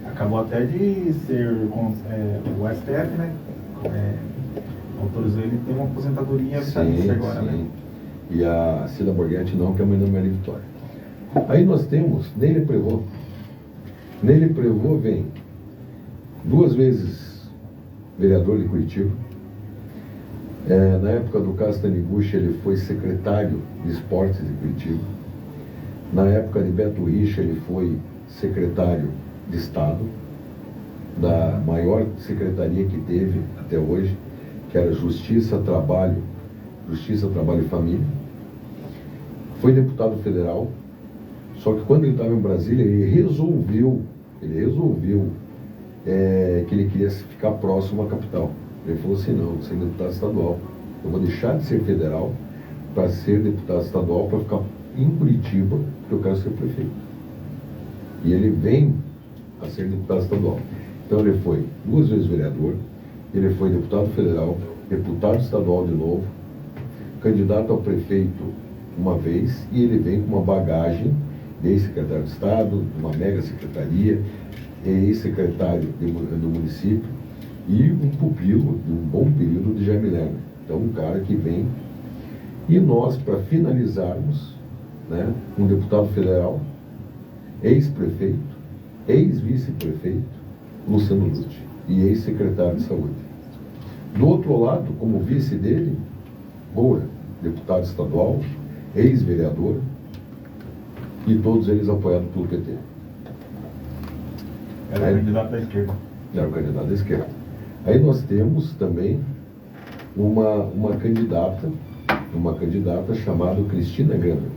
[SPEAKER 1] Acabou até de ser o STF, né? Autorizou ele ter uma aposentadoria vitalícia agora, né?
[SPEAKER 3] E a Cida Borghetti não, que é a mãe da Maria Vitória. Aí nós temos Nery Prevot. Nery Prevot vem 2 vezes vereador de Curitiba. Na época do Caso Taniguchi, ele foi secretário de Esportes de Curitiba. Na época de Beto Richa, ele foi secretário de Estado, da maior secretaria que teve até hoje, que era Justiça, Trabalho e Família. Foi deputado federal, só que quando ele estava em Brasília, ele resolveu que ele queria ficar próximo à capital. Ele falou assim, não, vou ser deputado estadual. Eu vou deixar de ser federal para ser deputado estadual, para ficar em Curitiba, porque eu quero ser prefeito. E ele vem a ser deputado estadual. Então ele foi 2 vezes vereador, ele foi deputado federal, deputado estadual de novo, candidato a prefeito uma vez, e ele vem com uma bagagem de ex-secretário de Estado, uma mega secretaria, ex-secretário do município, e um pupilo de um bom período de Jaime Lerner. Então um cara que vem. E nós, para finalizarmos, né, um deputado federal, ex-prefeito, ex-vice-prefeito, Luciano Lute, e ex-secretário de Saúde. Do outro lado, como vice dele, Moura, deputado estadual, ex-vereador, e todos eles apoiados pelo PT.
[SPEAKER 1] Era o candidato da esquerda.
[SPEAKER 3] Era o candidato da esquerda. Aí nós temos também uma candidata chamada Cristina Gama.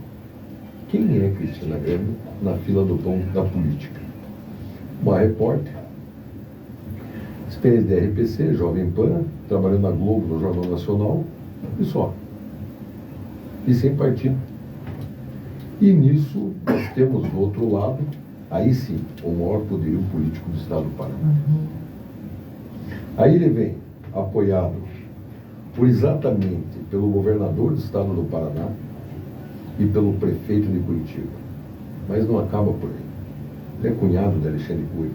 [SPEAKER 3] Quem é Cristina Gama na fila do pão da política? Uma repórter, experiência da RPC, Jovem Pan, trabalhando na Globo, no Jornal Nacional, e só. E sem partido. E nisso nós temos do outro lado, aí sim, o maior poderio político do Estado do Paraná. Aí ele vem apoiado exatamente pelo governador do Estado do Paraná e pelo prefeito de Curitiba. Mas não acaba por aí. Ele é cunhado de Alexandre Cury,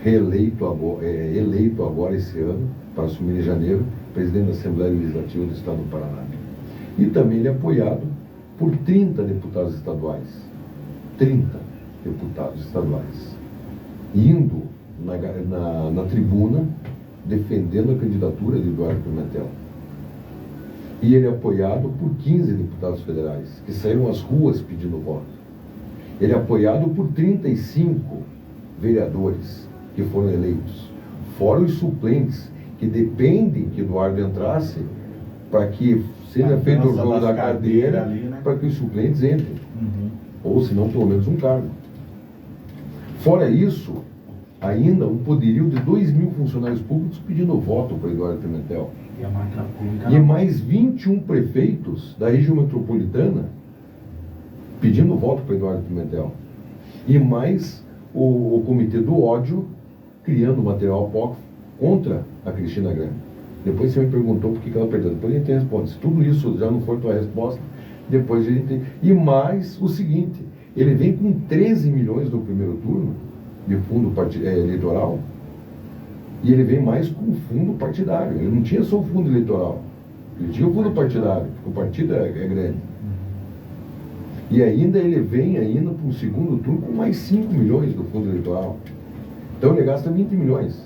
[SPEAKER 3] eleito agora esse ano, para assumir em janeiro, presidente da Assembleia Legislativa do Estado do Paraná. E também ele é apoiado por 30 deputados estaduais. 30 deputados estaduais. Indo na tribuna, defendendo a candidatura de Eduardo Pimentel. E ele é apoiado por 15 deputados federais, que saíram às ruas pedindo voto. Ele é apoiado por 35 vereadores que foram eleitos, fora os suplentes, que dependem que Eduardo entrasse para que seja feito o jogo da cadeira,
[SPEAKER 1] ali, né?
[SPEAKER 3] para que os suplentes entrem. Ou, se não, pelo menos um cargo. Fora isso, ainda um poderio de 2.000 funcionários públicos pedindo voto para Eduardo Pimentel.
[SPEAKER 1] E a máquina pública.
[SPEAKER 3] E mais 21 prefeitos da região metropolitana pedindo voto para Eduardo Pimentel. E mais o comitê do ódio criando material apócrifo contra a Cristina Grande. Depois você me perguntou por que ela perdeu. Depois a gente responde. Se tudo isso já não for tua resposta, depois a gente... E mais o seguinte, ele vem com 13 milhões no primeiro turno de fundo eleitoral, e ele vem mais com fundo partidário. Ele não tinha só o fundo eleitoral, ele tinha o fundo partidário, porque o partido é grande. E ainda ele vem ainda para um segundo turno com mais 5 milhões do fundo eleitoral. Então ele gasta 20 milhões.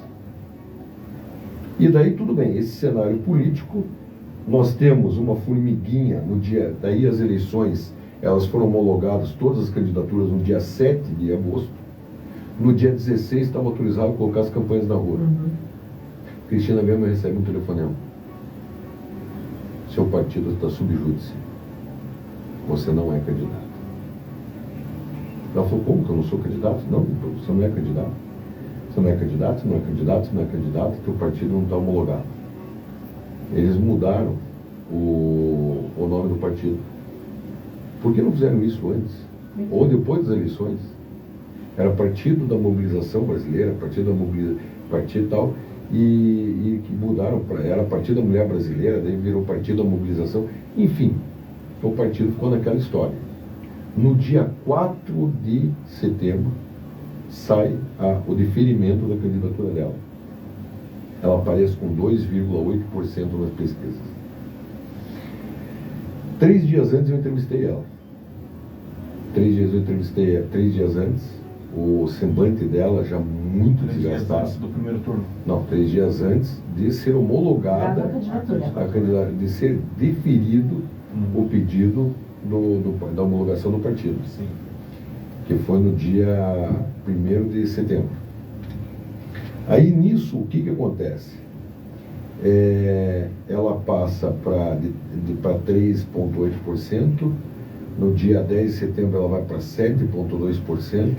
[SPEAKER 3] E daí tudo bem, esse cenário político, nós temos uma formiguinha no dia, daí as eleições, elas foram homologadas, todas as candidaturas no dia 7 de agosto. No dia 16 estava autorizado a colocar as campanhas na rua. Cristina Gama recebe um telefonema. Seu partido está sob júdice. Você não é candidato. Ela falou, como que eu não sou candidato? Não, você não é candidato. Você não é candidato, você não é candidato, você não é candidato, teu partido não está homologado. Eles mudaram o nome do partido. Por que não fizeram isso antes? Ou depois das eleições? Era Partido da Mobilização Brasileira, Partido da Mobilização, partido tal, e que mudaram para era Partido da Mulher Brasileira, daí virou Partido da Mobilização, enfim, o partido ficou naquela história. No dia 4 de setembro, sai o deferimento da candidatura dela. Ela aparece com 2,8% nas pesquisas. 3 dias antes eu entrevistei ela. 3 dias antes, o semblante dela já muito
[SPEAKER 1] 3 dias
[SPEAKER 3] desgastado.
[SPEAKER 1] antes do primeiro turno.
[SPEAKER 3] Não, 3 dias antes de ser homologada a candidatura, de ser deferido o pedido da homologação do partido.
[SPEAKER 1] Sim.
[SPEAKER 3] Que foi no dia 1º de setembro. Aí nisso, o que acontece? Ela passa para 3,8%, no dia 10 de setembro ela vai para 7,2%,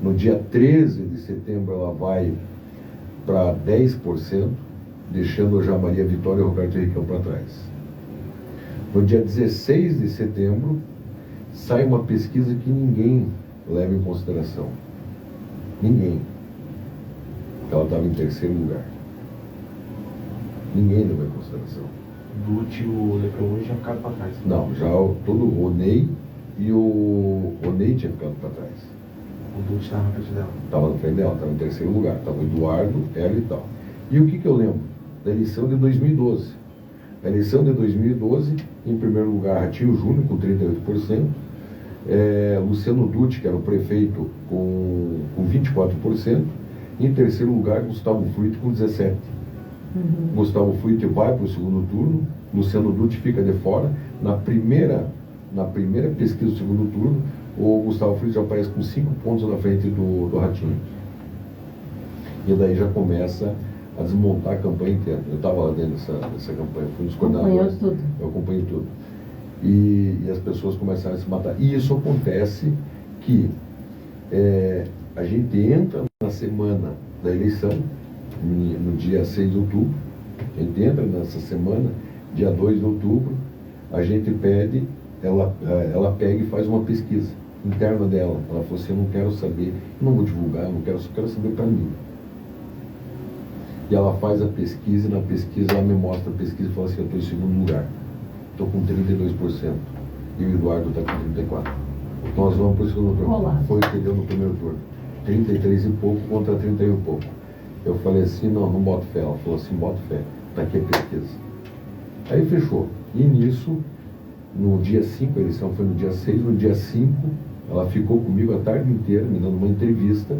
[SPEAKER 3] no dia 13 de setembro ela vai para 10%, deixando já Maria Vitória e Roberto Requião para trás. No dia 16 de setembro, sai uma pesquisa que ninguém leva em consideração. Ninguém. Ela estava em terceiro lugar. Ninguém levou em consideração.
[SPEAKER 1] Dutti e o Leclerc já ficaram para trás.
[SPEAKER 3] Não, já o Ney e o Ney tinha ficado para trás.
[SPEAKER 1] O Dutti estava na frente dela.
[SPEAKER 3] Estava na frente dela, estava em terceiro lugar. Estava o Eduardo, ela e tal. E o que eu lembro? Da eleição de 2012. A eleição de 2012, em primeiro lugar, Ratinho Júnior, com 38%. Luciano Dutti, que era o prefeito, com 24%. Em terceiro lugar, Gustavo Fruit, com 17%. Gustavo Fruit vai para o segundo turno, Luciano Dutti fica de fora. Na primeira pesquisa do segundo turno, o Gustavo Fruit já aparece com 5 pontos na frente do Ratinho. E daí já começa a desmontar a campanha inteira. Eu estava lá dentro dessa campanha, fui nos coordenadores.
[SPEAKER 2] Tudo.
[SPEAKER 3] Eu acompanhei tudo. E as pessoas começaram a se matar. E isso acontece que a gente entra na semana da eleição, no dia 6 de outubro, a gente entra nessa semana, dia 2 de outubro, a gente pede, ela pega e faz uma pesquisa interna dela. Ela falou assim, eu não quero saber, não vou divulgar, eu não quero, só quero saber para mim. E ela faz a pesquisa, e na pesquisa ela me mostra a pesquisa e fala assim, eu estou em segundo lugar, estou com 32%, e o Eduardo está com 34%. Nós vamos para o segundo turno. Foi o que deu no primeiro turno. 33 e pouco contra 31 e pouco. Eu falei assim, não boto fé. Ela falou assim, boto fé, está aqui a pesquisa. Aí fechou. E nisso, no dia 5, a eleição foi no dia 6, no dia 5, ela ficou comigo a tarde inteira, me dando uma entrevista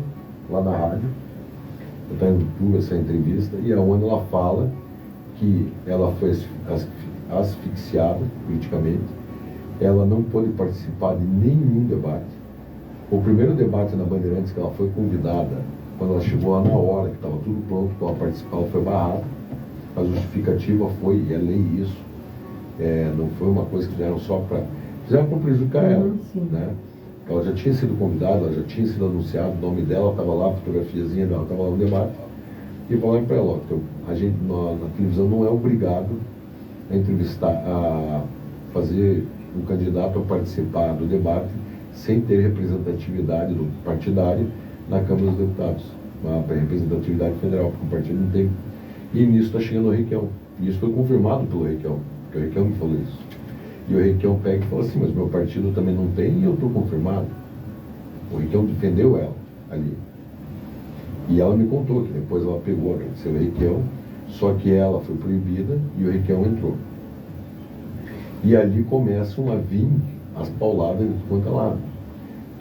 [SPEAKER 3] lá na rádio. Eu estava indo tudo essa entrevista, e aonde ela fala que ela foi asfixiada politicamente, ela não pôde participar de nenhum debate. O primeiro debate na Bandeirantes que ela foi convidada, quando ela chegou lá na hora, que estava tudo pronto para ela participar, ela foi barrada. A justificativa foi, e é lei isso, não foi uma coisa que fizeram só para... Fizeram para prejudicar ela, né? Ela já tinha sido convidada, ela já tinha sido anunciado, o nome dela estava lá, a fotografiazinha dela estava lá no debate. E falaram para ela, ó, a gente na televisão não é obrigado a entrevistar, a fazer um candidato a participar do debate sem ter representatividade do partidário na Câmara dos Deputados, uma representatividade federal, porque o partido não tem. E nisso está chegando o Requião. E isso foi confirmado pelo Requião, porque o Requião me falou isso. E o Requião pega e fala assim, mas meu partido também não tem e eu estou confirmado. O Requião defendeu ela ali. E ela me contou que depois ela pegou, agradeceu o Requião, só que ela foi proibida e o Requião entrou. E ali começam a vir as pauladas de quanto é lado.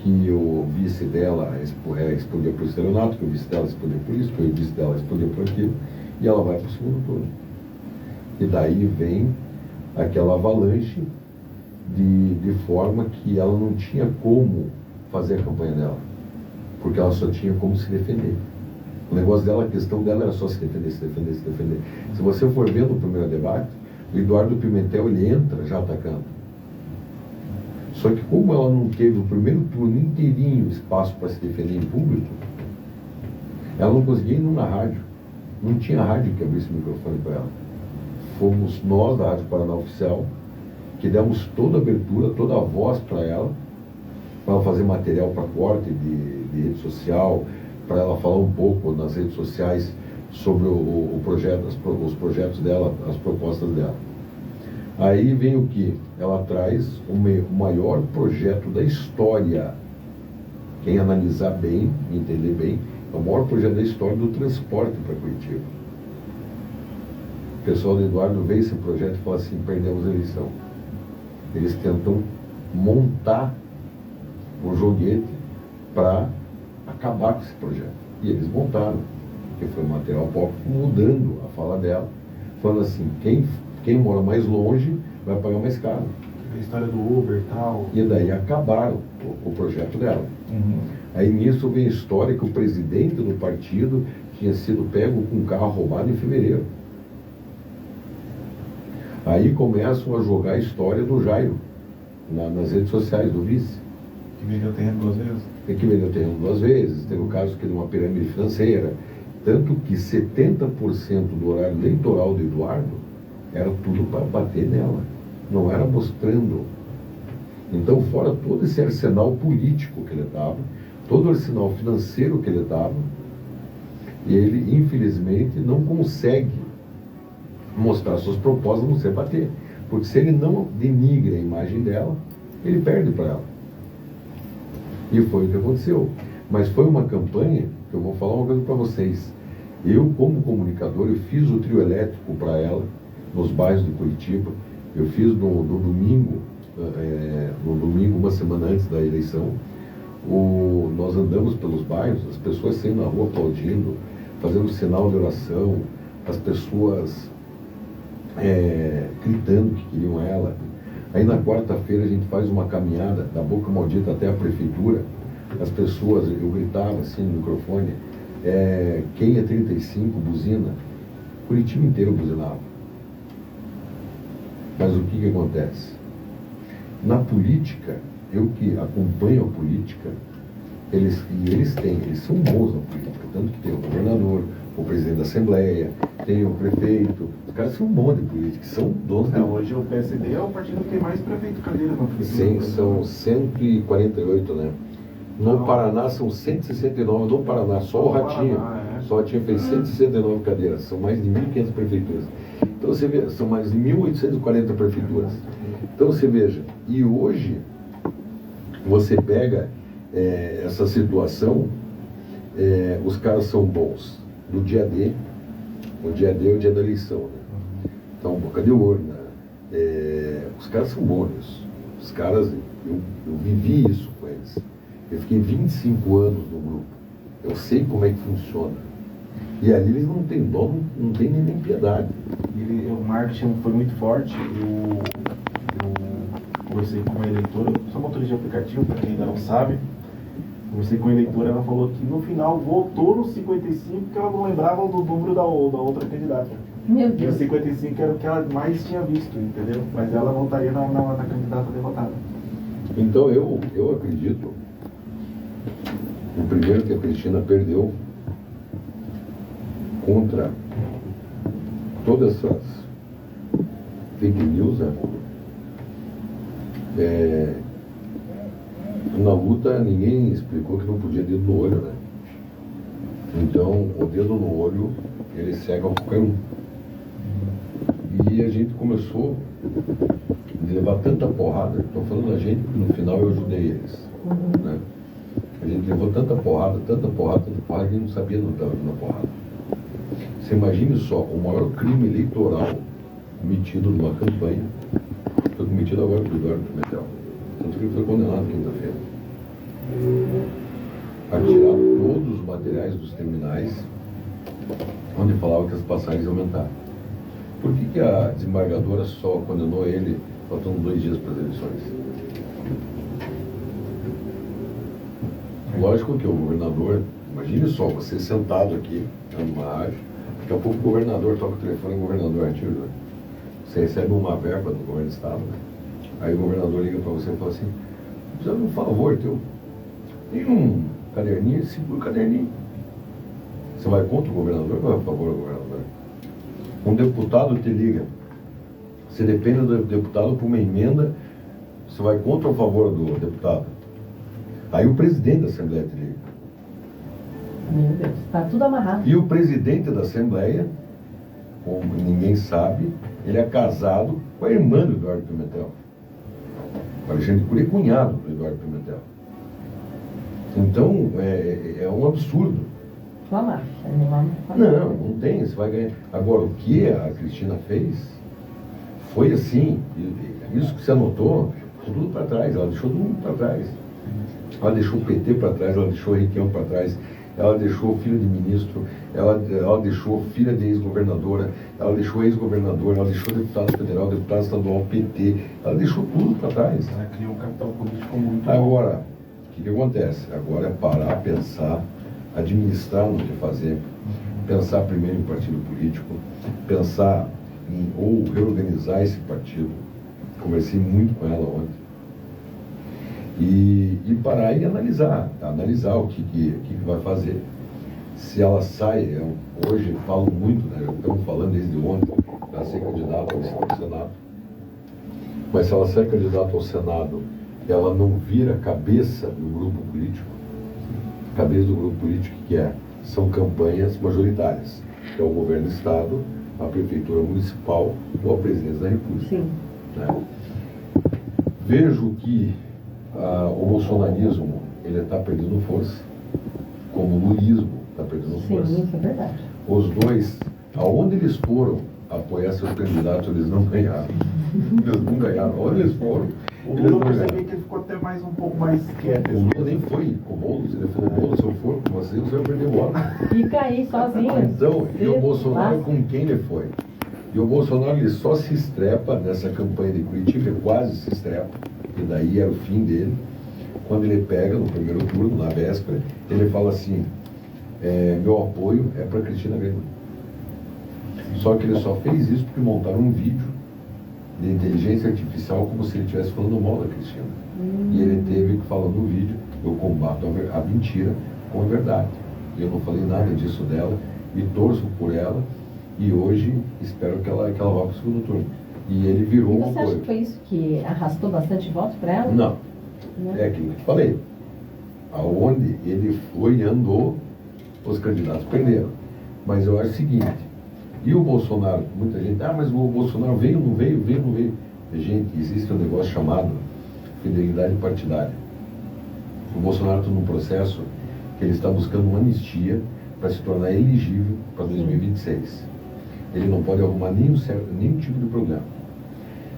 [SPEAKER 3] Que o vice dela respondia por estelionato, que o vice dela respondia por isso, que o vice dela respondia por aquilo, e ela vai para o segundo turno. E daí vem aquela avalanche de forma que ela não tinha como fazer a campanha dela, porque ela só tinha como se defender. O negócio dela, a questão dela era só se defender, se defender, se defender. Se você for vendo o primeiro debate, o Eduardo Pimentel, ele entra já atacando. Só que como ela não teve o primeiro turno inteirinho espaço para se defender em público, ela não conseguia ir na rádio. Não tinha rádio que abrisse o microfone para ela. Fomos nós, da Rádio Paraná Oficial, que demos toda a abertura, toda a voz para ela fazer material para corte de rede social, para ela falar um pouco nas redes sociais sobre o projeto, os projetos dela, as propostas dela. Aí vem o que? Ela traz o maior projeto da história. Quem analisar bem, entender bem, é o maior projeto da história do transporte para Curitiba. O pessoal do Eduardo vê esse projeto e fala assim, perdemos a eleição. Eles tentam montar um joguete para acabar com esse projeto. E eles montaram, porque foi um material pop, mudando a fala dela, falando assim, quem mora mais longe vai pagar mais caro.
[SPEAKER 1] A história do Uber e tal.
[SPEAKER 3] E daí acabaram o projeto dela. Aí nisso vem a história que o presidente do partido tinha sido pego com um carro roubado em fevereiro. Aí começam a jogar a história do Jairo nas redes sociais, do vice.
[SPEAKER 1] Que vendeu terreno 2 vezes?
[SPEAKER 3] Que vendeu terreno 2 vezes, teve o caso que de uma pirâmide financeira. Tanto que 70% do horário eleitoral do Eduardo era tudo para bater nela, não era mostrando. Então, fora todo esse arsenal político que ele estava, todo o arsenal financeiro que ele estava, ele, infelizmente, não consegue mostrar suas propostas, a não ser bater. Porque se ele não denigra a imagem dela, ele perde para ela. E foi o que aconteceu. Mas foi uma campanha, que eu vou falar uma coisa para vocês. Eu, como comunicador, eu fiz o trio elétrico para ela, nos bairros de Curitiba. Eu fiz no domingo, uma semana antes da eleição. Nós andamos pelos bairros, as pessoas saindo na rua aplaudindo, fazendo sinal de oração, as pessoas gritando que queriam ela. Aí na quarta-feira a gente faz uma caminhada da Boca Maldita até a prefeitura. As pessoas, eu gritava assim no microfone, quem é 35, buzina. Curitiba inteiro buzinava. Mas o que acontece? Na política, eu que acompanho a política, eles são bons na política, tanto que tem o governador, o presidente da Assembleia, tem o prefeito, os caras são bons de política, são donos de...
[SPEAKER 1] Hoje o PSD é o partido que tem mais prefeito cadeira na política.
[SPEAKER 3] Sim, são 148, né? No Paraná são 169, no Paraná, só o Ratinho. Só o Ratinho fez 169 cadeiras, são mais de 1.500 prefeituras. Então você vê, são mais de 1.840 prefeituras. Então você veja, e hoje você pega essa situação, os caras são bons no dia D, o dia D é o dia da eleição, né? Então, boca de urna, os caras são bons nisso. Os caras, eu vivi isso com eles. Eu fiquei 25 anos no grupo. Eu sei como é que funciona. E ali eles não têm dó, não tem nem piedade.
[SPEAKER 1] O marketing foi muito forte. Eu conversei com uma eleitora, sou motorista de aplicativo, para quem ainda não sabe. Conversei com a eleitora, ela falou que no final votou no 55 porque ela não lembrava do número da outra candidata.
[SPEAKER 2] Meu
[SPEAKER 1] E o
[SPEAKER 2] Deus.
[SPEAKER 1] 55 era o que ela mais tinha visto, entendeu? Mas ela votaria na candidata derrotada.
[SPEAKER 3] Então eu acredito, o primeiro que a Cristina perdeu contra todas essas fake news, né? Na luta ninguém explicou que não podia dedo no olho, né? Então o dedo no olho ele cega qualquer um. E a gente começou a levar tanta porrada, estou falando a gente porque no final eu ajudei eles, né? A gente levou tanta porrada que a gente não sabia não estava na porrada. Você imagine só, o maior crime eleitoral cometido numa campanha foi cometido agora pelo Eduardo Pimentel. Tanto que ele foi condenado quinta-feira a tirar todos os materiais dos terminais onde falava que as passagens iam aumentar. Por que a desembargadora só condenou ele faltando 2 dias para as eleições? Lógico que o governador, imagine só, você sentado aqui numa rádio, daqui a pouco o governador toca o telefone e o governador atira, né? Você recebe uma verba do governo do estado, né? Aí o governador liga para você e fala assim, precisa de um favor teu, tem um caderninho, segura o caderninho. Você vai contra o governador ou vai a favor do governador? Um deputado te liga, você depende do deputado por uma emenda, você vai contra ou a favor do deputado? Aí o presidente da Assembleia te liga.
[SPEAKER 2] Meu Deus, está tudo amarrado.
[SPEAKER 3] E o presidente da Assembleia, como ninguém sabe, ele é casado com a irmã do Eduardo Pimentel. O Alexandre Cury é cunhado do Eduardo Pimentel. Então, é um absurdo.
[SPEAKER 2] Uma máfia.
[SPEAKER 3] Não tem, você vai ganhar. Agora, o que a Cristina fez foi assim, isso que você anotou, ficou tudo para trás, ela deixou todo mundo para trás. Ela deixou o PT para trás, ela deixou o Requião para trás, ela deixou filho de ministro, ela deixou filha de ex-governadora, ela deixou ex-governador, ela deixou deputado federal, deputado estadual, PT, ela deixou tudo para trás.
[SPEAKER 1] Ela criou um capital político muito
[SPEAKER 3] Agora, o que acontece? Agora é parar, pensar, administrar no que fazer, pensar primeiro em partido político, pensar em ou reorganizar esse partido. Conversei muito com ela ontem. E parar e analisar o que vai fazer. Se ela sai, hoje falo muito, né, já estamos falando desde ontem, para ser candidata ao Senado. Mas se ela sai candidata ao Senado, ela não vira cabeça do grupo político. Cabeça do grupo político são campanhas majoritárias, que é o governo do Estado, a prefeitura municipal ou a presidência da República.
[SPEAKER 2] Sim.
[SPEAKER 3] Né? Vejo que o bolsonarismo ele está perdendo força, como o lulismo está perdendo força.
[SPEAKER 2] Sim, isso é verdade.
[SPEAKER 3] Os dois, aonde eles foram apoiar seus candidatos, eles não ganharam. Eles não ganharam. Aonde eles foram,
[SPEAKER 1] O
[SPEAKER 3] eles não
[SPEAKER 1] Lula percebi
[SPEAKER 3] ganharam.
[SPEAKER 1] que ele ficou até mais um pouco mais quieto.
[SPEAKER 3] O Lula nem foi com o Boulos, ele falou, Boulos, se eu for com você vai perder o voto.
[SPEAKER 2] Fica aí sozinho.
[SPEAKER 3] Então, e o
[SPEAKER 2] Você
[SPEAKER 3] Bolsonaro
[SPEAKER 2] lasca.
[SPEAKER 3] com quem ele foi? E o Bolsonaro ele só se estrepa nessa campanha de Curitiba, ele quase se estrepa, e daí era o fim dele. Quando ele pega no primeiro turno, na véspera, ele fala assim, meu apoio é para Cristina Grêmio. Só que ele só fez isso porque montaram um vídeo de inteligência artificial como se ele estivesse falando mal da Cristina. E ele teve que falar no vídeo, eu combato a mentira com a verdade. Eu não falei nada disso dela e torço por ela e hoje espero que ela vá para o segundo turno. E ele virou
[SPEAKER 2] E
[SPEAKER 3] um
[SPEAKER 2] você acha
[SPEAKER 3] apoio.
[SPEAKER 2] que foi isso que arrastou bastante voto para ela?
[SPEAKER 3] Não,
[SPEAKER 2] Não.
[SPEAKER 3] é aquilo que eu falei. Aonde ele foi e andou, os candidatos perderam. Mas eu acho o seguinte, e o Bolsonaro, muita gente, mas o Bolsonaro veio, não veio. Gente, existe um negócio chamado fidelidade partidária. O Bolsonaro está num processo que ele está buscando uma anistia para se tornar elegível para 2026. Ele não pode arrumar nenhum tipo de problema.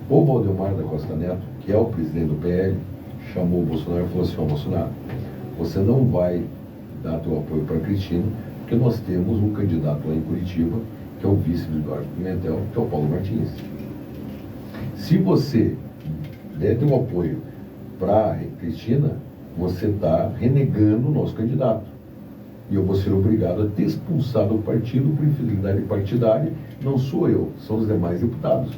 [SPEAKER 3] O Valdemar da Costa Neto, que é o presidente do PL, chamou o Bolsonaro e falou assim, Bolsonaro, você não vai dar teu apoio para a Cristina, porque nós temos um candidato lá em Curitiba, que é o vice do Eduardo Pimentel, que é o Paulo Martins. Se você der teu apoio para a Cristina, você está renegando o nosso candidato. E eu vou ser obrigado a te expulsar do partido por infidelidade partidária. Não sou eu, são os demais deputados.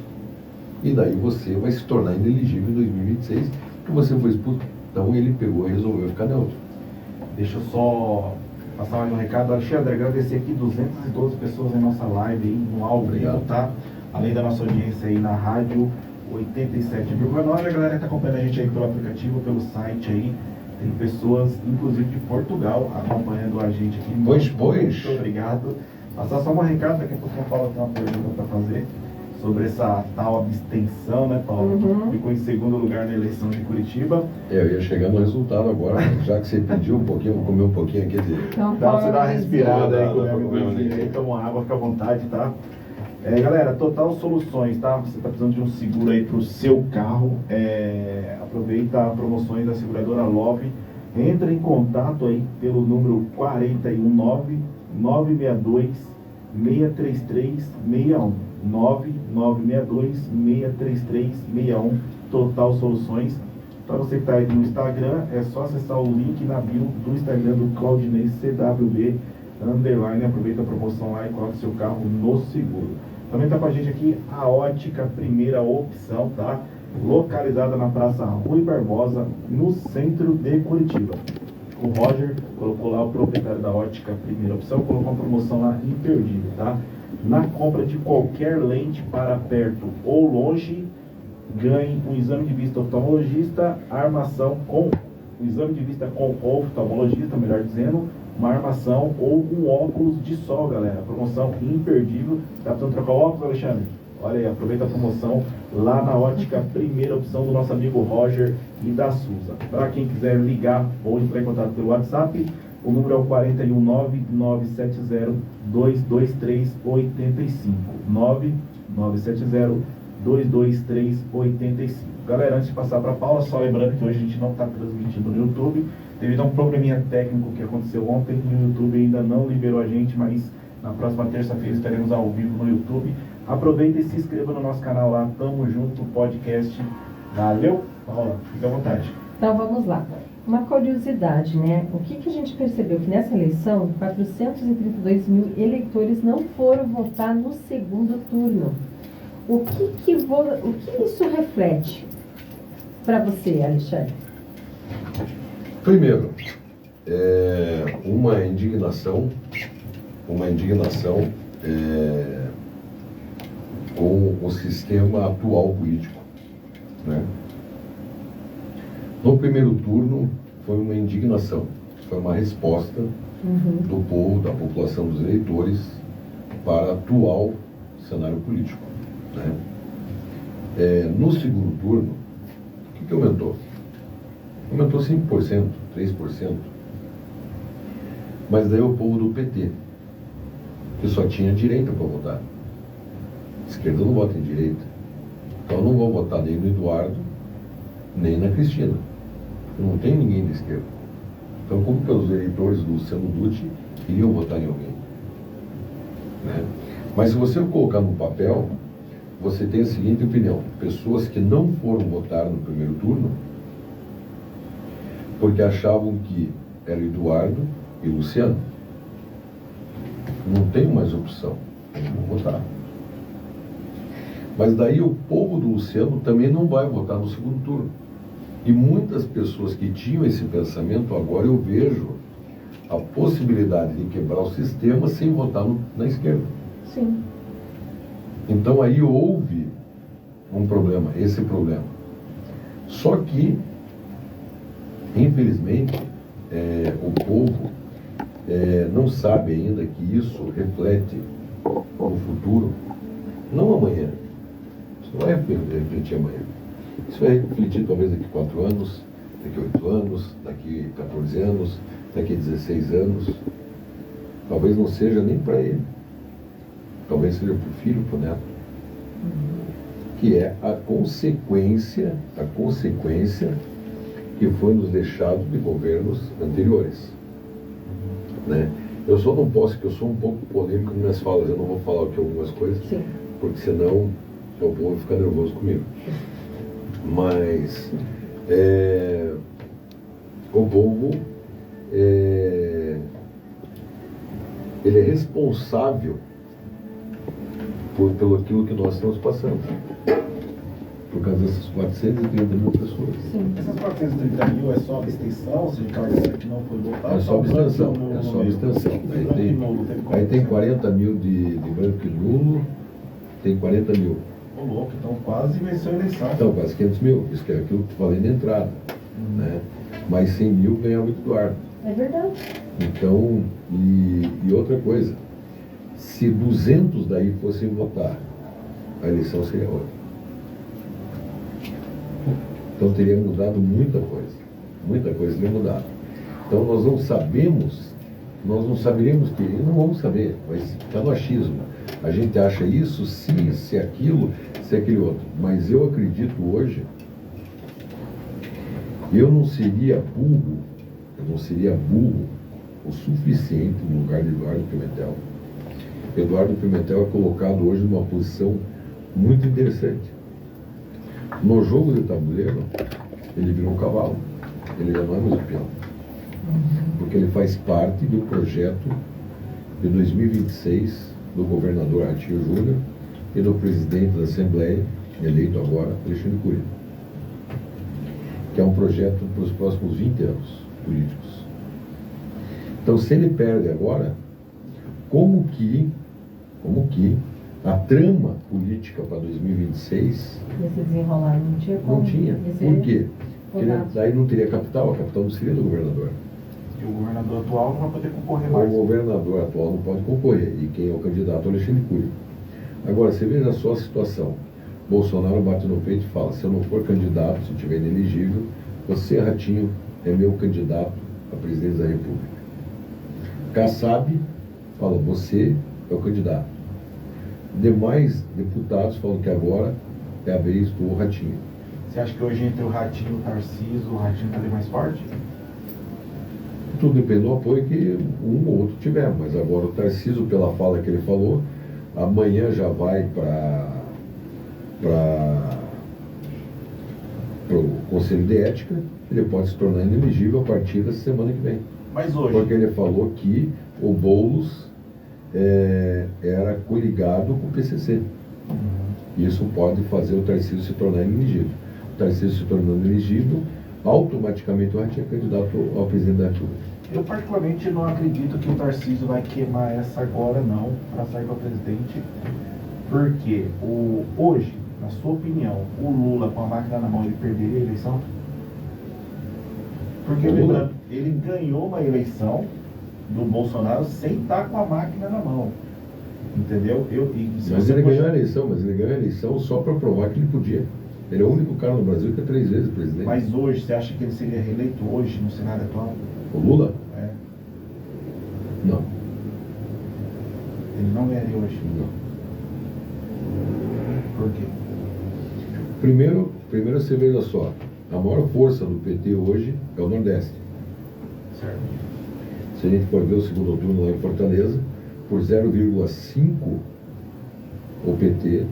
[SPEAKER 3] E daí você vai se tornar inelegível em 2026, porque você foi expulso. Então ele pegou e resolveu ficar neutro.
[SPEAKER 1] Deixa eu só passar mais um recado. Alexandre, agradecer aqui 212 pessoas em nossa live aí, no ao vivo,
[SPEAKER 3] Obrigado.
[SPEAKER 1] tá? Além da nossa audiência aí na rádio 87,9. A galera que tá acompanhando a gente aí pelo aplicativo, pelo site aí. Tem pessoas, inclusive de Portugal, acompanhando a gente aqui.
[SPEAKER 3] Pois.
[SPEAKER 1] Muito obrigado. Passar só um recado, daqui a pouco o Paulo tem uma pergunta para fazer sobre essa tal abstenção, né, Paulo?
[SPEAKER 2] Uhum.
[SPEAKER 1] Que ficou em segundo lugar na eleição de Curitiba.
[SPEAKER 3] Eu ia chegar no resultado agora, já que você pediu um pouquinho, vou comer um pouquinho aqui de...
[SPEAKER 2] Então,
[SPEAKER 1] Dá pra você dar uma respirada aí,
[SPEAKER 3] Dá
[SPEAKER 1] comer
[SPEAKER 3] pra
[SPEAKER 1] uma
[SPEAKER 3] comer
[SPEAKER 1] coisinha
[SPEAKER 3] ali.
[SPEAKER 1] aí, toma uma água, fica à vontade, tá? Galera, Total Soluções, tá? Você está precisando de um seguro aí para o seu carro, aproveita a promoções da seguradora Love, entra em contato aí pelo número 419-962-63361, 9962-63361, Total Soluções. Para você que está aí no Instagram, é só acessar o link na bio do Instagram do Claudinei CWB, _, aproveita a promoção lá e coloca seu carro no seguro. Também está com a gente aqui a Ótica Primeira Opção, tá? Localizada na Praça Rui Barbosa, no centro de Curitiba. O Roger colocou lá, o proprietário da Ótica Primeira Opção, colocou uma promoção lá imperdível, tá? Na compra de qualquer lente para perto ou longe, ganhe um exame de vista oftalmologista, armação com um exame de vista com oftalmologista, melhor dizendo, uma armação ou um óculos de sol, galera. Promoção imperdível. Tá precisando trocar o óculos, Alexandre? Olha aí, aproveita a promoção lá na Ótica Primeira Opção do nosso amigo Roger e da Suza. Para quem quiser ligar ou entrar em contato pelo WhatsApp, o número é o 419-970-223-85. 9-970-223-85. Galera, antes de passar para a Paula, só lembrando que hoje a gente não está transmitindo no YouTube, devido a um probleminha técnico que aconteceu ontem. No YouTube ainda não liberou a gente, mas na próxima terça-feira estaremos ao vivo no YouTube. Aproveita e se inscreva no nosso canal lá. Tamo junto, podcast. Valeu? Paula, fica à vontade.
[SPEAKER 2] Então vamos lá. Uma curiosidade, né? O que a gente percebeu? Que nessa eleição, 432 mil eleitores não foram votar no segundo turno. O que isso reflete para você, Alexandre?
[SPEAKER 3] Primeiro, uma indignação com o sistema atual político, né? No primeiro turno foi uma indignação, foi uma resposta do povo, da população, dos eleitores para o atual cenário político, né? No segundo turno, o que aumentou? Aumentou 5%, 3%. Mas daí o povo do PT, que só tinha direita para votar. Esquerda não vota em direita. Então eu não vou votar nem no Eduardo, nem na Cristina. Não tem ninguém de esquerda. Então como que os eleitores do Luciano Dutti iriam votar em alguém? Né? Mas se você colocar no papel, você tem a seguinte opinião: pessoas que não foram votar no primeiro turno porque achavam que era Eduardo e Luciano. Não tem mais opção, vão votar. Mas daí o povo do Luciano também não vai votar no segundo turno. E muitas pessoas que tinham esse pensamento, agora eu vejo a possibilidade de quebrar o sistema sem votar na esquerda.
[SPEAKER 2] Sim.
[SPEAKER 3] Então aí houve um problema, esse problema. Só que, infelizmente, o povo não sabe ainda que isso reflete no futuro, não amanhã. Isso não vai refletir amanhã. Isso vai refletir talvez daqui 4 anos, daqui 8 anos, daqui 14 anos, daqui 16 anos. Talvez não seja nem para ele. Talvez seja para o filho, para o neto. Que é a consequência que foi nos deixado de governos anteriores. Né? Eu só não posso, que eu sou um pouco polêmico nas minhas falas, eu não vou falar aqui algumas coisas, sim, porque senão o povo vai ficar nervoso comigo. Mas o povo ele é responsável pelo aquilo que nós estamos passando, por causa dessas 430 mil pessoas.
[SPEAKER 2] Sim.
[SPEAKER 1] Essas 430 mil é só abstenção, ou seja, aquela que não foi votada?
[SPEAKER 3] É só abstenção, Aí tem 40 mil de branco e nulo, tem 40 mil.
[SPEAKER 1] Ô louco, então quase venceu a eleição.
[SPEAKER 3] Então, quase 500 mil, isso que é aquilo que eu falei na entrada. Né? Mais 100 mil ganhava o Eduardo.
[SPEAKER 2] É verdade.
[SPEAKER 3] Então, e outra coisa, se 200 daí fossem votar, a eleição seria outra. Então teria mudado muita coisa teria mudado. Então nós não saberemos que, e não vamos saber, vai ficar no achismo. A gente acha isso, se aquilo, se aquele outro. Mas eu acredito hoje, eu não seria burro o suficiente no lugar de Eduardo Pimentel. Eduardo Pimentel é colocado hoje numa posição muito interessante. No jogo de tabuleiro, ele virou um cavalo. Ele já não é mais o peão. Porque ele faz parte do projeto de 2026 do governador Ratinho Júnior e do presidente da Assembleia, eleito agora, Alexandre Cury, que é um projeto para os próximos 20 anos políticos. Então, se ele perde agora, como que a trama política para 2026
[SPEAKER 2] Esse desenrolar não tinha como.
[SPEAKER 3] não tinha? Por quê? Porque daí não teria capital, a capital não seria do governador.
[SPEAKER 1] E o governador atual não vai poder concorrer
[SPEAKER 3] O
[SPEAKER 1] mais.
[SPEAKER 3] governador atual não pode concorrer. E quem é o candidato é o Alexandre Cury. Agora, você veja só a situação. Bolsonaro bate no peito e fala: se eu não for candidato, se eu estiver inelegível, você, Ratinho, é meu candidato a presidente da República. Kassab fala: você é o candidato. Demais deputados falam que agora é a vez do Ratinho.
[SPEAKER 1] Você acha que hoje entre o Ratinho e o Tarcísio, o Ratinho está ali mais forte?
[SPEAKER 3] Tudo depende do apoio que um ou outro tiver, mas agora o Tarcísio, pela fala que ele falou, amanhã já vai para o Conselho de Ética, ele pode se tornar inelegível a partir da semana que vem.
[SPEAKER 1] Mas hoje,
[SPEAKER 3] Porque ele falou que o Boulos era coligado com o PCC. Isso pode fazer o Tarcísio se tornar inelegível. O Tarcísio se tornando elegível, automaticamente o Ratinho é candidato ao presidente da República.
[SPEAKER 1] eu particularmente não acredito que o Tarcísio vai queimar essa agora não, para sair para presidente, porque hoje, na sua opinião, o Lula com a máquina na mão, ele perderia a eleição? Porque
[SPEAKER 3] O Lula?
[SPEAKER 1] lembrando, ele ganhou uma eleição do Bolsonaro sem estar com a máquina na mão. Entendeu?
[SPEAKER 3] Mas ele ganhou a eleição só para provar que ele podia. Ele é o único cara no Brasil que é 3 vezes presidente.
[SPEAKER 1] Mas hoje, você acha que ele seria reeleito hoje no cenário atual?
[SPEAKER 3] O Lula?
[SPEAKER 1] É.
[SPEAKER 3] Não.
[SPEAKER 1] Ele não ganharia hoje.
[SPEAKER 3] Não.
[SPEAKER 1] Por quê?
[SPEAKER 3] Primeiro você veja só, a maior força do PT hoje é o Nordeste.
[SPEAKER 1] Certo.
[SPEAKER 3] Se a gente for ver o segundo turno lá em Fortaleza, por 0,5 o PT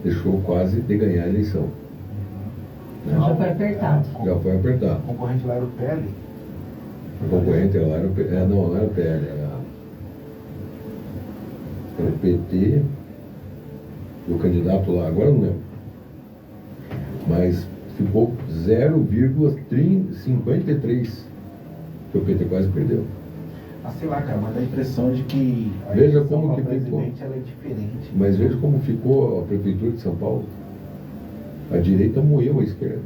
[SPEAKER 3] deixou quase de ganhar a eleição. Né?
[SPEAKER 2] Já foi apertado.
[SPEAKER 3] Já foi apertado.
[SPEAKER 1] O concorrente lá era o PL.
[SPEAKER 3] O concorrente lá era o PT. Não era o PL, era o PT. E o candidato lá, agora eu não lembro. Mas ficou 0,53 que o PT quase perdeu.
[SPEAKER 1] Ah, sei lá, cara, mas dá a impressão de que a
[SPEAKER 3] Veja
[SPEAKER 1] eleição
[SPEAKER 3] como
[SPEAKER 1] pra
[SPEAKER 3] que ficou.
[SPEAKER 1] presidente ela é diferente.
[SPEAKER 3] Mas veja como ficou a prefeitura de São Paulo. A direita moeu a esquerda.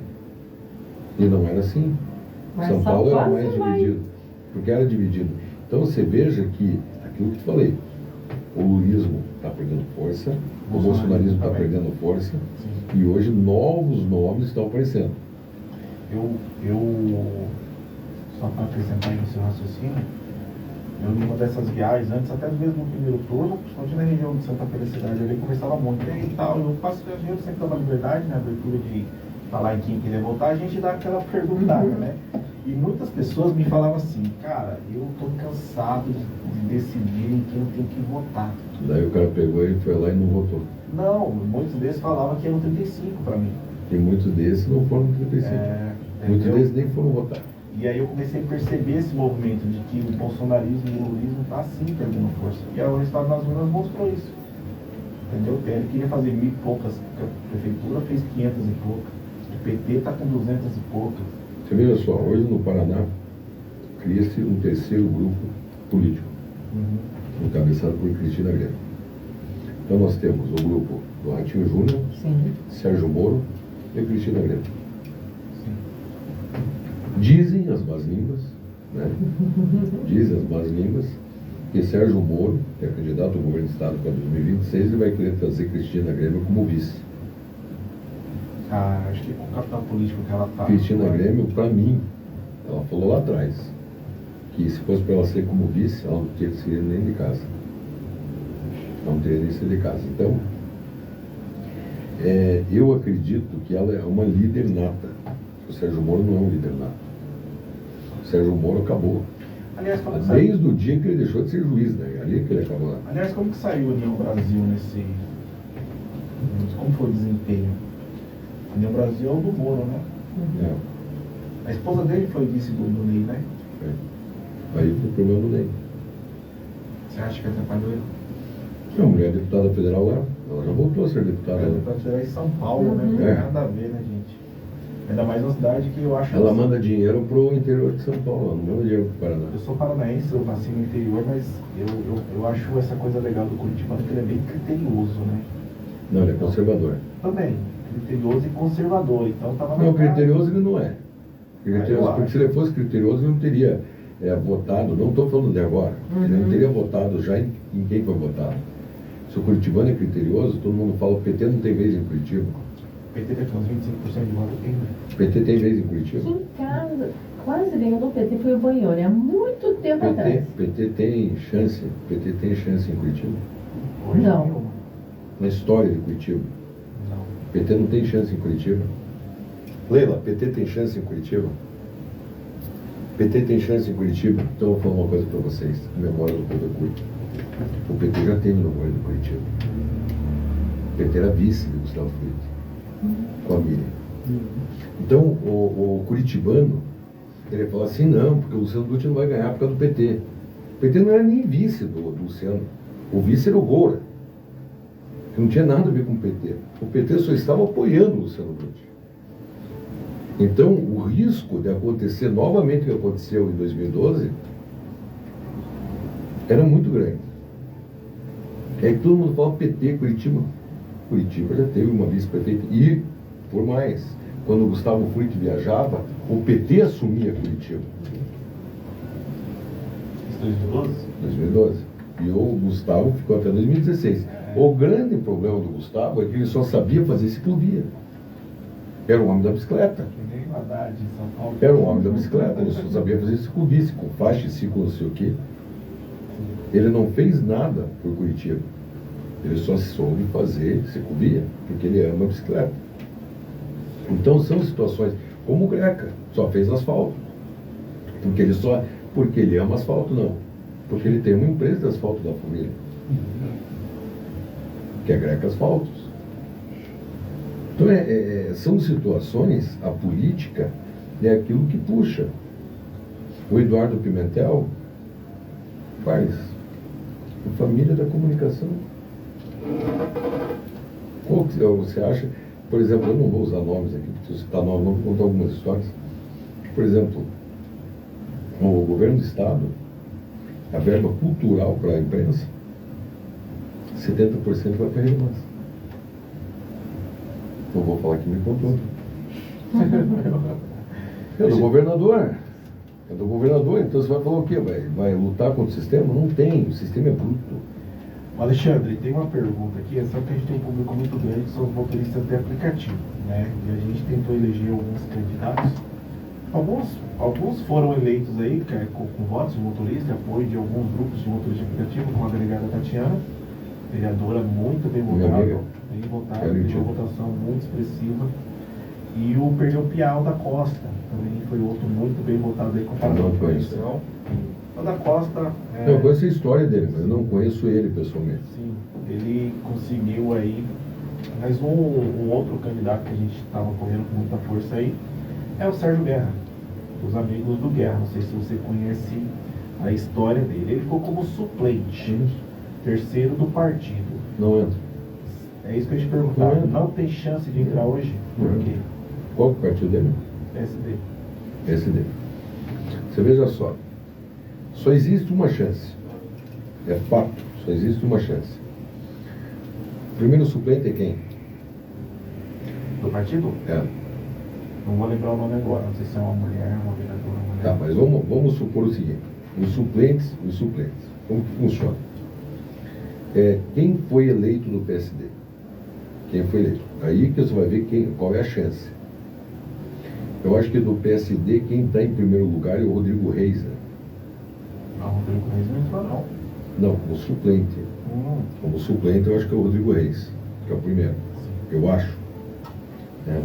[SPEAKER 3] E não era assim.
[SPEAKER 2] Mas
[SPEAKER 3] São
[SPEAKER 2] São
[SPEAKER 3] Paulo era
[SPEAKER 2] Paulo
[SPEAKER 3] mais
[SPEAKER 2] vai.
[SPEAKER 3] dividido. Porque era dividido. Então você veja que, aquilo que eu te falei, o lulismo está perdendo força, o bolsonarismo está
[SPEAKER 1] também.
[SPEAKER 3] perdendo força,
[SPEAKER 1] Sim.
[SPEAKER 3] e hoje novos nomes estão aparecendo.
[SPEAKER 1] Eu só para acrescentar aí no seu raciocínio, eu numa dessas viagens, antes até mesmo no primeiro turno, principalmente na região de Santa Felicidade, ali conversava muito e tal, eu faço a gente sempre dá uma liberdade, né, abertura de falar em quem queria votar, a gente dá aquela perguntada, né? E muitas pessoas me falavam assim, cara, eu tô cansado de decidir em quem eu tenho que votar.
[SPEAKER 3] Daí o cara pegou e foi lá e não votou.
[SPEAKER 1] Não, muitos deles falavam que eram 35 para mim.
[SPEAKER 3] E muitos desses não foram 35. Muitos
[SPEAKER 1] Entendeu?
[SPEAKER 3] deles nem foram votar.
[SPEAKER 1] E aí eu comecei a perceber esse movimento de que o bolsonarismo e o lulismo está sim perdendo força. E aí o resultado das urnas mostrou isso. Entendeu? O PL queria fazer 1.000 e poucas, a prefeitura fez 500 e poucas. O PT está com 200 e poucas.
[SPEAKER 3] Você veja só, hoje no Paraná cria-se um terceiro grupo político, encabeçado por Cristina Grêmio. Então nós temos o grupo do Ratinho Júnior,
[SPEAKER 2] Sim.
[SPEAKER 3] Sérgio Moro e Cristina Grêmio.
[SPEAKER 1] Sim.
[SPEAKER 3] Dizem as más línguas, né? Dizem as más línguas que Sérgio Moro, que é candidato ao governo do Estado para 2026, ele vai querer trazer Cristina Grêmio como vice.
[SPEAKER 1] Ah, acho que com o capital político que ela está.
[SPEAKER 3] Cristina Grêmio, para mim, ela falou lá atrás que se fosse para ela ser como vice, ela não tinha que sair nem de casa. Não teria nem saído de casa. Então, eu acredito que ela é uma líder nata. O Sérgio Moro não é um líder nato. O Sérgio Moro acabou.
[SPEAKER 1] Aliás, como que saiu?
[SPEAKER 3] Desde o dia que ele deixou de ser juiz, né? Ali que ele acabou.
[SPEAKER 1] Aliás, como que saiu a União Brasil nesse... Como foi o desempenho? A União Brasil é o do Moro, né?
[SPEAKER 3] É.
[SPEAKER 1] A esposa dele foi vice do Ney, né?
[SPEAKER 3] Aí foi o problema do Ney.
[SPEAKER 1] Você acha que atrapalhou ele?
[SPEAKER 3] A mulher é deputada federal lá, ela já voltou a ser deputada.
[SPEAKER 1] Ela vai tirar em São Paulo, né? Não tem nada a ver, né, gente? Ainda mais uma cidade que eu acho...
[SPEAKER 3] Ela manda dinheiro pro interior de São Paulo, ela não manda dinheiro pro Paraná.
[SPEAKER 1] Eu sou paranaense, eu nasci no interior, mas eu acho essa coisa legal do Curitibano, que ele é bem criterioso, né?
[SPEAKER 3] Não, ele é conservador.
[SPEAKER 1] Também, criterioso e conservador, então tava na
[SPEAKER 3] Não,
[SPEAKER 1] cara.
[SPEAKER 3] criterioso ele não é. Criterioso,
[SPEAKER 1] eu
[SPEAKER 3] porque
[SPEAKER 1] acho.
[SPEAKER 3] se ele fosse criterioso, ele não teria votado, não estou falando de agora, ele não teria votado já em quem foi votado. Se o curitibano é criterioso, todo mundo fala, o PT não tem vez em Curitiba.
[SPEAKER 1] O PT tem uns 25% de voto, tem, né?
[SPEAKER 3] O PT tem vez em Curitiba.
[SPEAKER 2] Aqui em casa, quase ganhou do PT, foi o Banhone, há muito tempo atrás.
[SPEAKER 3] PT tem chance em Curitiba.
[SPEAKER 1] Hoje
[SPEAKER 2] Não.
[SPEAKER 1] nenhuma.
[SPEAKER 3] Na história de Curitiba.
[SPEAKER 1] Não.
[SPEAKER 3] PT não tem chance em Curitiba. Leila, PT tem chance em Curitiba? PT tem chance em Curitiba? Então eu vou falar uma coisa para vocês, a memória do povo é curta. O PT já teve no governo de Curitiba. O PT era vice de Gustavo Frutti, com a Miriam. Então o curitibano, ele fala assim, não, porque o Luciano Dutti não vai ganhar por causa do PT. O PT não era nem vice do Luciano. O vice era o Goura, que não tinha nada a ver com o PT. O PT só estava apoiando o Luciano Dutti. Então, o risco de acontecer novamente o que aconteceu em 2012 era muito grande. É que todo mundo fala PT, Curitiba. Curitiba já teve uma vice-prefeita. E, por mais, quando o Gustavo Frutti viajava, o PT assumia Curitiba.
[SPEAKER 1] Isso 2012?
[SPEAKER 3] 2012. E o Gustavo ficou até 2016. O grande problema do Gustavo é que ele só sabia fazer ciclovia. Era o homem da bicicleta.
[SPEAKER 1] Que nem o Haddad em São Paulo.
[SPEAKER 3] Era um homem da bicicleta, ele só sabia fazer ciclovia, com faixa, ciclo, não sei o quê. Ele não fez nada por Curitiba. Ele só soube fazer ciclovia, porque ele ama a bicicleta. Então são situações, como o Greca, só fez asfalto. Porque ele ama asfalto, não. Porque ele tem uma empresa de asfalto da família. Que é Greca Asfaltos. Então, são situações, a política é aquilo que puxa. O Eduardo Pimentel faz a família da comunicação. Qual que você acha? Por exemplo, eu não vou usar nomes aqui, porque se eu citar nomes, vou contar algumas histórias. Por exemplo, o governo do Estado, a verba cultural para a imprensa, 70% vai para a relevância. Não vou falar que me contou. É do governador. É do governador. Então você vai falar o quê? Vai lutar contra o sistema? Não tem. O sistema é bruto.
[SPEAKER 1] Alexandre, tem uma pergunta aqui, só que a gente tem um público muito grande, que são os motoristas de aplicativo, né? E a gente tentou eleger alguns candidatos. Alguns foram eleitos aí, com votos de motorista, apoio de alguns grupos de motoristas de aplicativo, como a delegada Tatiana, vereadora muito bem votada, teve uma votação muito expressiva. E o Perdeu Piau da Costa, também foi outro muito bem votado aí comparado com a eleição. O da Costa...
[SPEAKER 3] Eu conheço a história dele, mas eu não conheço ele pessoalmente.
[SPEAKER 1] Sim, ele conseguiu aí, mas um outro candidato que a gente estava correndo com muita força aí é o Sérgio Guerra, dos amigos do Guerra. Não sei se você conhece a história dele. Ele ficou como suplente, terceiro do partido.
[SPEAKER 3] Não entra.
[SPEAKER 1] É isso que eu te perguntava. Não tem chance de entrar hoje? Por quê?
[SPEAKER 3] Qual que é o partido dele?
[SPEAKER 1] PSD.
[SPEAKER 3] PSD. Você veja só. Só existe uma chance. É fato. Só existe uma chance. O primeiro suplente é quem?
[SPEAKER 1] Do partido?
[SPEAKER 3] É.
[SPEAKER 1] Não vou lembrar o nome agora. Não sei se é uma mulher, uma vereadora, uma mulher.
[SPEAKER 3] Tá, mas vamos supor o seguinte. Os suplentes. Como que funciona? Quem foi eleito do PSD? Quem foi eleito? Aí que você vai ver qual é a chance. Eu acho que do PSD, quem está em primeiro lugar é o Rodrigo Reis, né?
[SPEAKER 1] Não, o Rodrigo Reis não entrou, não.
[SPEAKER 3] Não, o suplente. Como suplente, eu acho que é o Rodrigo Reis, que é o primeiro, eu acho. Né?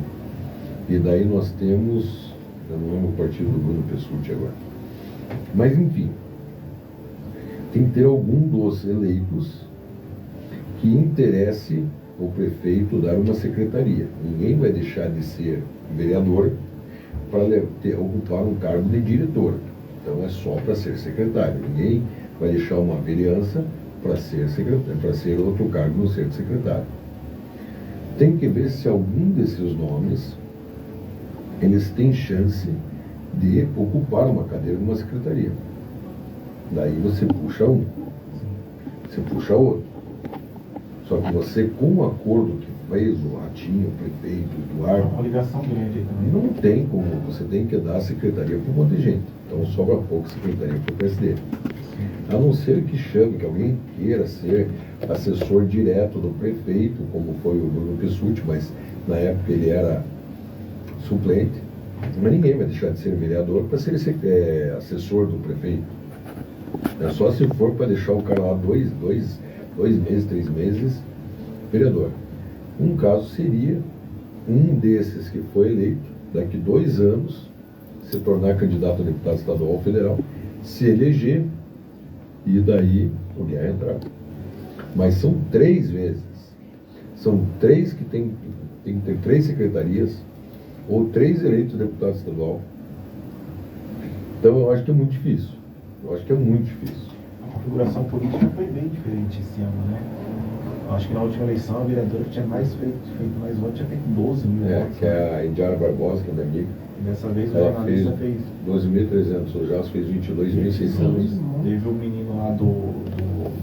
[SPEAKER 3] E daí nós temos, eu não lembro o partido do Bruno Pessutti agora. Mas enfim, tem que ter algum dos eleitos que interesse o prefeito dar uma secretaria. Ninguém vai deixar de ser vereador para ocupar um cargo de diretor. Então é só para ser secretário. Ninguém vai deixar uma vereança para ser secretário, para ser outro cargo no ser de secretário. Tem que ver se algum desses nomes eles têm chance de ocupar uma cadeira numa secretaria. Daí você puxa um, você puxa outro. Só que você, com o acordo que fez o Ratinho, o prefeito, o Eduardo,
[SPEAKER 1] Uma ligação grande aí também.
[SPEAKER 3] não tem como, você tem que dar a secretaria para um monte de gente. Então sobra pouco secretaria para o PSD. A não ser que chame, que alguém queira ser assessor direto do prefeito, como foi o Bruno Pessutti, mas na época ele era suplente. Mas ninguém vai deixar de ser vereador para ser assessor do prefeito. É só se for para deixar o cara lá dois meses, 3 meses, vereador. Um caso seria um desses que foi eleito, daqui 2 anos, se tornar candidato a deputado estadual ou federal, se eleger, e daí o Guerra entrar. Mas são 3 vezes. São 3 que tem que ter 3 secretarias, ou 3 eleitos deputados estadual. Então eu acho que é muito difícil.
[SPEAKER 1] A configuração política foi bem diferente esse ano, né? Eu acho que na última eleição a vereadora que tinha feito mais votos tinha feito 12 mil votos.
[SPEAKER 3] Que é a Indiara Barbosa, que é minha amiga.
[SPEAKER 1] E dessa vez o
[SPEAKER 3] Ela
[SPEAKER 1] jornalista fez.
[SPEAKER 3] 12.300, o Jasso fez 22.600.
[SPEAKER 1] Teve o menino lá do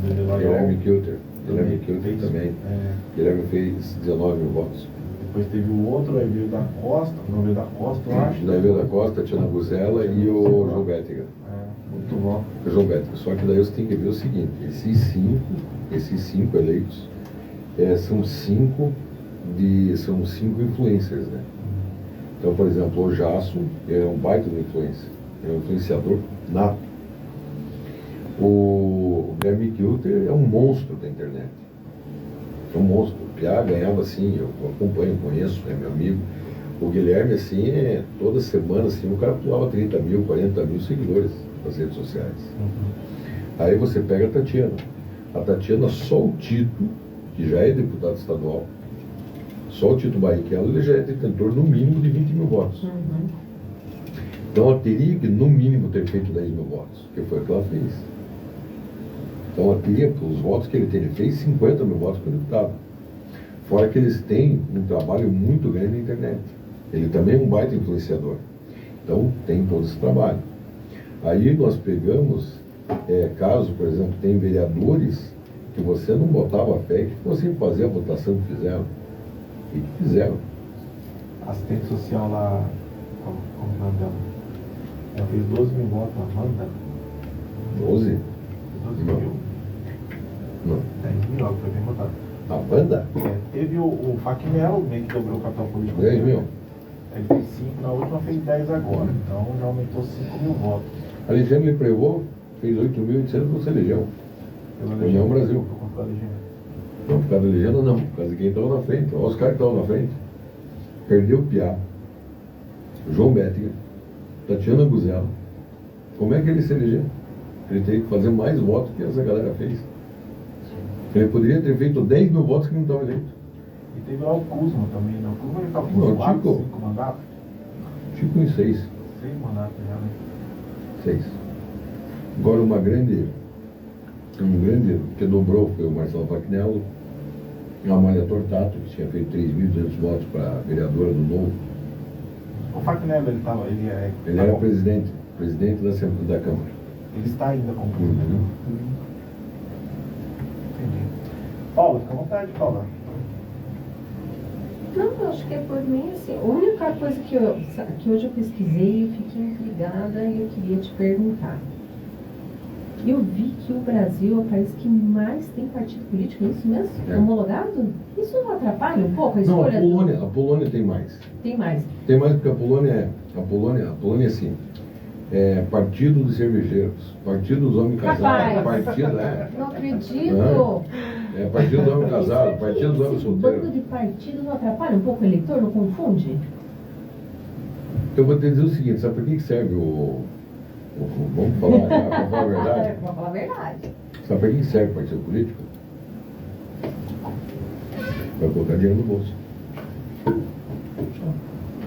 [SPEAKER 3] Guilherme Kilter. Guilherme Kilter
[SPEAKER 1] fez,
[SPEAKER 3] também. Guilherme fez 19 mil votos.
[SPEAKER 1] Depois teve o outro, aí veio da Costa, não veio da Costa, eu acho.
[SPEAKER 3] Daí veio da Costa, Tiana Guzella e o João Bétega.
[SPEAKER 1] Muito bom.
[SPEAKER 3] O João Bétega. Só que daí você tem que ver o seguinte, esses cinco eleitos são 5 influencers, né? Então, por exemplo, o Jasso é um baita de influência, é um influenciador nato. O Guilherme Kilter é um monstro da internet. É um monstro. O Piá ganhava assim, eu acompanho, conheço, é meu amigo. O Guilherme, assim, toda semana, assim, o cara pulava 30 mil, 40 mil seguidores nas redes sociais. Aí você pega a Tatiana. A Tatiana, só o Tito, que já é deputado estadual, só o Tito Barrichello, ele já é detentor no mínimo de 20 mil votos. Então ela teria que, no mínimo, ter feito 10 mil votos, que foi o que ela fez. Então ela teria, os votos que ele teve, ele fez 50 mil votos para o deputado. Fora que eles têm um trabalho muito grande na internet. Ele também é um baita influenciador. Então tem todo esse trabalho. Aí nós pegamos casos, por exemplo, tem vereadores que você não botava fé que fossem fazer a votação que fizeram. E que fizeram.
[SPEAKER 1] Assistente social lá, como é o nome dela? Ela fez 12 mil votos, Amanda.
[SPEAKER 3] 12?
[SPEAKER 1] 12 mil?
[SPEAKER 3] Não.
[SPEAKER 1] 10 mil, ela foi bem votada.
[SPEAKER 3] A banda?
[SPEAKER 1] Teve o Faquinello, meio que dobrou o capital político.
[SPEAKER 3] 10 mil.
[SPEAKER 1] Ele fez 5, na última fez 10 agora. Então já aumentou 5 mil votos.
[SPEAKER 3] Alexandre Prevot fez 8.800 por ser legião. União Brasil.
[SPEAKER 1] Por conta da legenda.
[SPEAKER 3] Não, por causa da legenda não, por causa de quem estava na frente. Olha os caras que estavam na frente. Perdeu o Piá, João Bétega, Tatiana Guzella. Como é que ele se elegeu? Ele teria que fazer mais votos que essa galera fez. Ele poderia ter feito 10 mil votos que não estavam eleitos.
[SPEAKER 1] E teve lá o Kuzma também, né? O Kuzma ele estava com
[SPEAKER 3] Não,
[SPEAKER 1] uns 4,
[SPEAKER 3] Chico.
[SPEAKER 1] 5 mandatos.
[SPEAKER 3] Tipo em 6.
[SPEAKER 1] 6 mandatos já, né?
[SPEAKER 3] 6. Agora um grande que dobrou foi o Marcelo Faquinello, a Amália Tortato, que tinha feito 3.200 votos para a vereadora do Novo.
[SPEAKER 1] O Faquinello,
[SPEAKER 3] Ele era presidente da Câmara.
[SPEAKER 1] Ele está ainda como presidente. Entendi. Paula, fica à vontade, Paula.
[SPEAKER 2] Não, eu acho que é por mim, assim, a única coisa que hoje eu pesquisei, eu fiquei intrigada e eu queria te perguntar. Eu vi que o Brasil é o país que mais tem partido político, é isso mesmo? Homologado? Isso não atrapalha um pouco a
[SPEAKER 3] Não,
[SPEAKER 2] escolha?
[SPEAKER 3] a Polônia tem mais.
[SPEAKER 2] Tem mais.
[SPEAKER 3] Tem mais porque a Polônia é assim. Partido dos cervejeiros, Partido dos homens casados,
[SPEAKER 2] Rapaz.
[SPEAKER 3] Partido,
[SPEAKER 2] Não acredito.
[SPEAKER 3] Partido dos homens casados, Partido dos homens
[SPEAKER 2] Esse bando
[SPEAKER 3] solteiros.
[SPEAKER 2] de partido não atrapalha um pouco o eleitor, não confunde?
[SPEAKER 3] Eu vou te dizer o seguinte, sabe por que serve vamos falar, pra falar a verdade?
[SPEAKER 2] Vamos falar a verdade.
[SPEAKER 3] Sabe para que serve o partido político? Vai colocar dinheiro no bolso.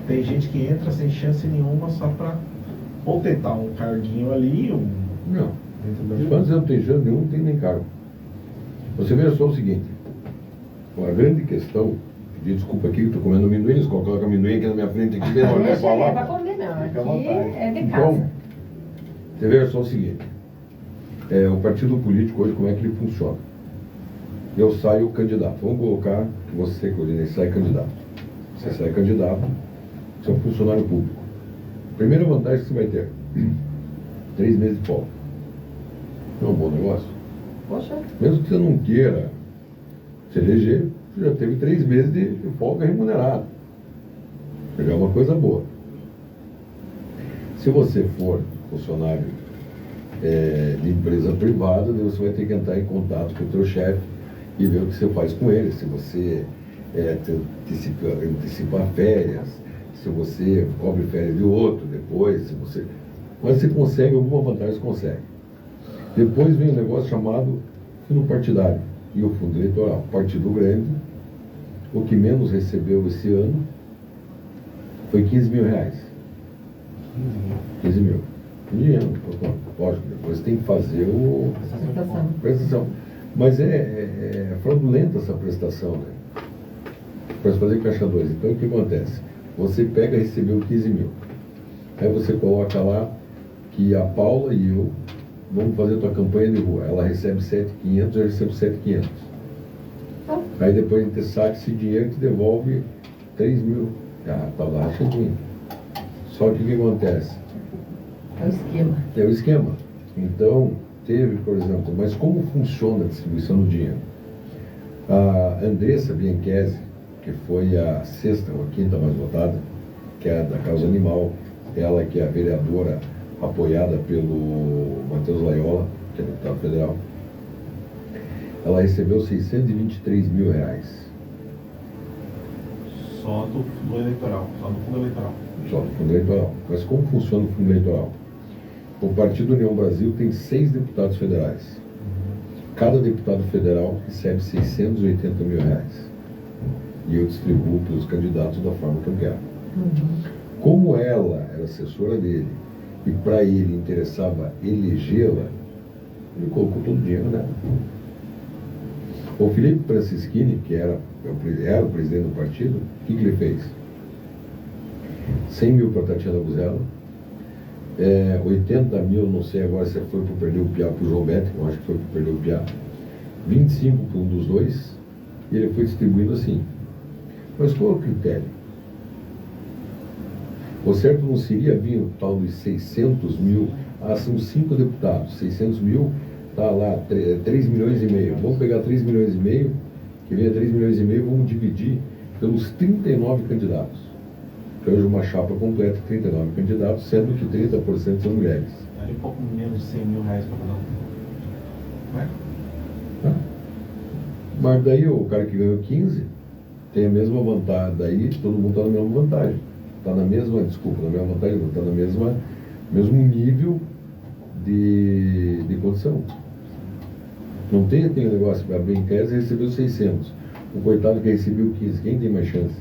[SPEAKER 1] Tem gente que entra sem chance nenhuma só para ou tentar um carguinho ali,
[SPEAKER 3] Não.
[SPEAKER 1] dentro da
[SPEAKER 3] Quando você não tem chance nenhum, não tem nem cargo. Você veja só o seguinte, uma grande questão, pedir desculpa aqui que estou comendo amendoim, eles colocam amendoim aqui na minha frente, aqui bem
[SPEAKER 2] Não
[SPEAKER 3] na
[SPEAKER 2] é
[SPEAKER 3] falar.
[SPEAKER 2] pra comer, não.
[SPEAKER 1] Fica à
[SPEAKER 2] Aqui
[SPEAKER 1] vontade.
[SPEAKER 2] é de
[SPEAKER 3] Então,
[SPEAKER 2] casa.
[SPEAKER 3] você veja só o seguinte, o partido político hoje, como é que ele funciona? Eu saio candidato. Vamos colocar que você, Corina, sai candidato. Você sai candidato, você é um funcionário público. Primeira vantagem que você vai ter, 3 meses de folga. Não é um bom negócio?
[SPEAKER 2] Poxa,
[SPEAKER 3] Mesmo que você não queira se eleger, você já teve 3 meses de folga remunerada. Já é uma coisa boa. Se você for funcionário de empresa privada, daí você vai ter que entrar em contato com o teu chefe e ver o que você faz com ele. Se você antecipar férias, se você cobre férias de outro depois, se você... Mas você consegue alguma vantagem, você consegue. Depois vem um negócio chamado fundo partidário e o fundo eleitoral. Partido grande, o que menos recebeu esse ano foi 15 mil reais. 15 mil. Dinheiro, lógico, depois tem que fazer
[SPEAKER 2] apresentação.
[SPEAKER 3] prestação. Mas é fraudulenta essa prestação, né? Para fazer caixa 2. Então o que acontece? Você pega e recebeu 15 mil. Aí você coloca lá que a Paula e eu vamos fazer a tua campanha de rua. Ela recebe 7.500, eu recebo 7.500. Aí depois a gente saca esse dinheiro e te devolve 3 mil. Tá lá rachadinho. Só que o que acontece?
[SPEAKER 2] É o esquema.
[SPEAKER 3] É o esquema. Então, teve, por exemplo, mas como funciona a distribuição do dinheiro? A Andressa Bianchesi, que foi a 6ª ou a 5ª mais votada, que é da Causa Animal, ela que é a vereadora apoiada pelo Matheus Laiola, que é deputado federal, ela recebeu 623 mil reais.
[SPEAKER 1] só do eleitoral, só do fundo eleitoral.
[SPEAKER 3] Só do fundo eleitoral. Mas como funciona o fundo eleitoral? O Partido União Brasil tem 6 deputados federais. Cada deputado federal recebe 680 mil reais. E eu distribuo para os candidatos da forma que eu quero. Como ela era assessora dele e para ele interessava elegê-la, ele colocou todo o dinheiro nela. O Felipe Francischini, que era o presidente do partido, o que ele fez? 100 mil para Tatiana Buzella, 80 mil, não sei agora se foi para perder o Piá para o João Beto, eu acho que foi para perder o Piá, 25 para um dos dois, e ele foi distribuindo assim. Mas qual é o critério? O certo não seria vir o tal dos 600 mil, são 5 deputados, 600 mil, está lá, 3 milhões e meio. Vamos pegar 3 milhões e meio, que venha 3 milhões e meio, vamos dividir pelos 39 candidatos. Que hoje uma chapa completa, 39 candidatos, sendo que 30% são mulheres.
[SPEAKER 1] Ali um pouco menos de 100 mil reais para cada um. Não é?
[SPEAKER 3] Mas daí o cara que ganhou 15 tem a mesma vantagem, daí todo mundo está na mesma vantagem. Está na mesma, desculpa, na mesma vantagem, não, está na mesmo nível de condição. Não tem o negócio para abrir em casa e recebeu 600. O coitado que recebeu 15, quem tem mais chance?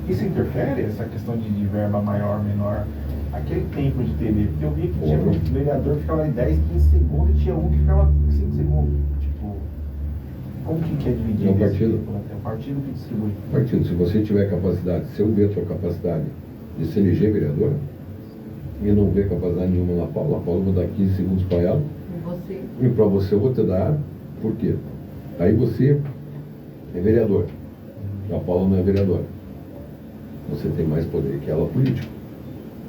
[SPEAKER 1] Isso interfere, essa questão de verba maior, menor, aquele tempo de TV? Porque eu vi que tinha um vereador que ficava ali 10, 15 segundos e tinha um que ficava 5 segundos. Tipo, como que é dividido?
[SPEAKER 3] É o partido.
[SPEAKER 1] É o partido que distribui.
[SPEAKER 3] Partido, se você tiver capacidade, se eu ver a tua capacidade de se eleger vereadora, e não ver capacidade nenhuma na Paula, a Paula vai dar 15 segundos para ela,
[SPEAKER 2] Você.
[SPEAKER 3] e para você eu vou te dar, por quê? Aí você é vereador, a Paula não é vereadora. Você tem mais poder que ela político.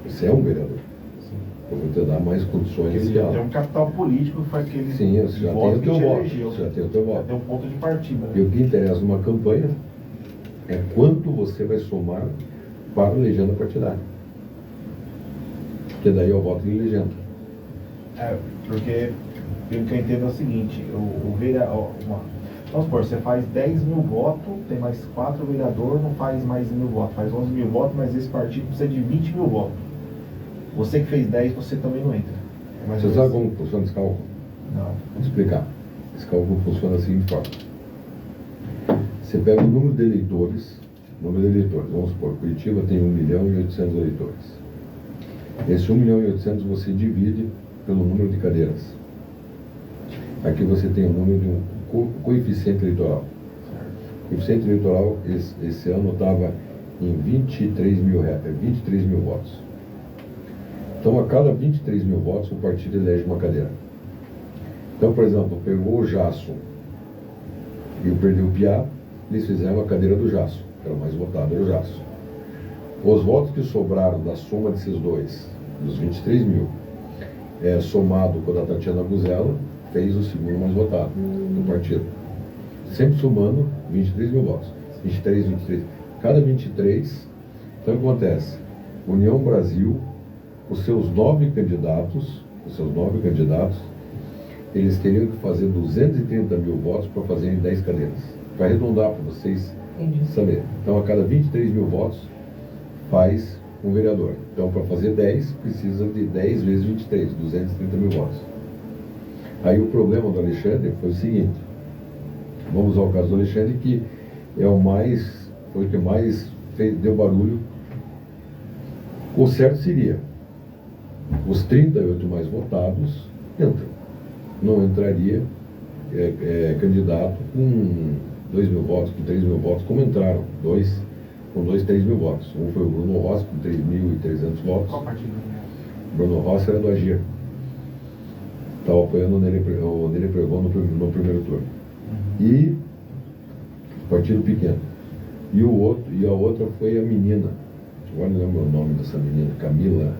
[SPEAKER 3] Você é um vereador.
[SPEAKER 1] Sim.
[SPEAKER 3] Eu vou te dar mais condições
[SPEAKER 1] Porque
[SPEAKER 3] que
[SPEAKER 1] tem
[SPEAKER 3] ela.
[SPEAKER 1] um capital político que faz aquele
[SPEAKER 3] Sim, você já tem o teu voto. Você já tem o teu
[SPEAKER 1] Já
[SPEAKER 3] voto.
[SPEAKER 1] tem um ponto de partida.
[SPEAKER 3] E o que interessa numa campanha é quanto você vai somar para a legenda partidária.
[SPEAKER 5] Porque daí eu voto em legenda.
[SPEAKER 1] Porque pelo que eu entendo é o seguinte, o vereador, vamos supor, você faz 10 mil votos, tem mais 4 vereadores, não faz mais 1.000 votos, faz 11 mil votos, mas esse partido precisa de 20 mil votos. Você que fez 10, você também não entra. É mais
[SPEAKER 5] Você
[SPEAKER 1] ou
[SPEAKER 5] sabe
[SPEAKER 1] menos
[SPEAKER 5] como funciona esse cálculo?
[SPEAKER 1] Não.
[SPEAKER 5] Vou te explicar. Esse cálculo funciona da seguinte forma. Você pega o número de eleitores, vamos supor, Curitiba tem 1.800.000 eleitores. Esse 1.800.000 você divide pelo número de cadeiras. Aqui você tem o número de um coeficiente eleitoral. O coeficiente eleitoral esse ano estava em 23 mil votos. Então, a cada 23 mil votos, o partido elege uma cadeira. Então, por exemplo, pegou o Jasso e perdeu o Piá, eles fizeram a cadeira do Jasso, que era o mais votado, era o Jasso. Os votos que sobraram da soma desses dois, dos 23 mil, somado com a da Tatiana Guzella, fez o segundo mais votado do partido. Sempre somando 23 mil votos. 23. Cada 23, então acontece, União Brasil, os seus 9 candidatos, eles teriam que fazer 230 mil votos para fazerem 10 cadeiras. Para arredondar para vocês saberem. Então, a cada 23 mil votos, faz um vereador. Então, para fazer 10, precisa de 10 vezes 23, 230 mil votos. Aí o problema do Alexandre foi o seguinte, vamos ao caso do Alexandre, que foi o que mais deu barulho. O certo seria, os 38 mais votados entram. Não entraria candidato com 2 mil votos, com 3 mil votos, como entraram, com 3 mil votos. Um foi o Bruno Rossi, com 3.300 votos.
[SPEAKER 1] Qual partido?
[SPEAKER 5] Bruno Rossi era do Agir. Estava apoiando o Nele Pregou no primeiro turno. E partido pequeno. E a outra foi a menina, agora não lembro o nome dessa menina, Camila,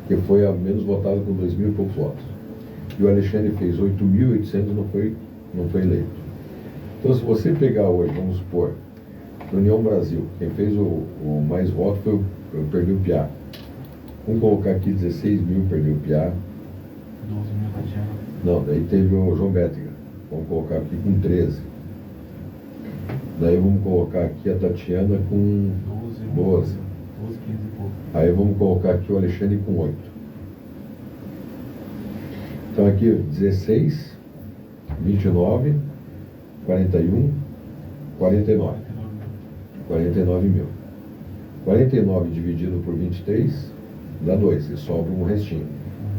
[SPEAKER 5] que foi a menos votada com 2 mil e poucos votos. E o Alexandre fez 8.800 e não foi eleito. Então, se você pegar hoje, vamos supor, União Brasil, quem fez o mais votos foi o Perdeu o Piá. Vamos colocar aqui 16 mil, Perdeu o Piá.
[SPEAKER 1] 12 mil, Tatiana.
[SPEAKER 5] Não, daí teve o João Bétega. Vamos colocar aqui com 13. Daí vamos colocar aqui a Tatiana com 12.
[SPEAKER 1] 12, 15 e pouco.
[SPEAKER 5] Aí vamos colocar aqui o Alexandre com 8. Então aqui 16, 29, 41, 49. 49 mil. 49 dividido por 23 dá 2, e sobra um restinho.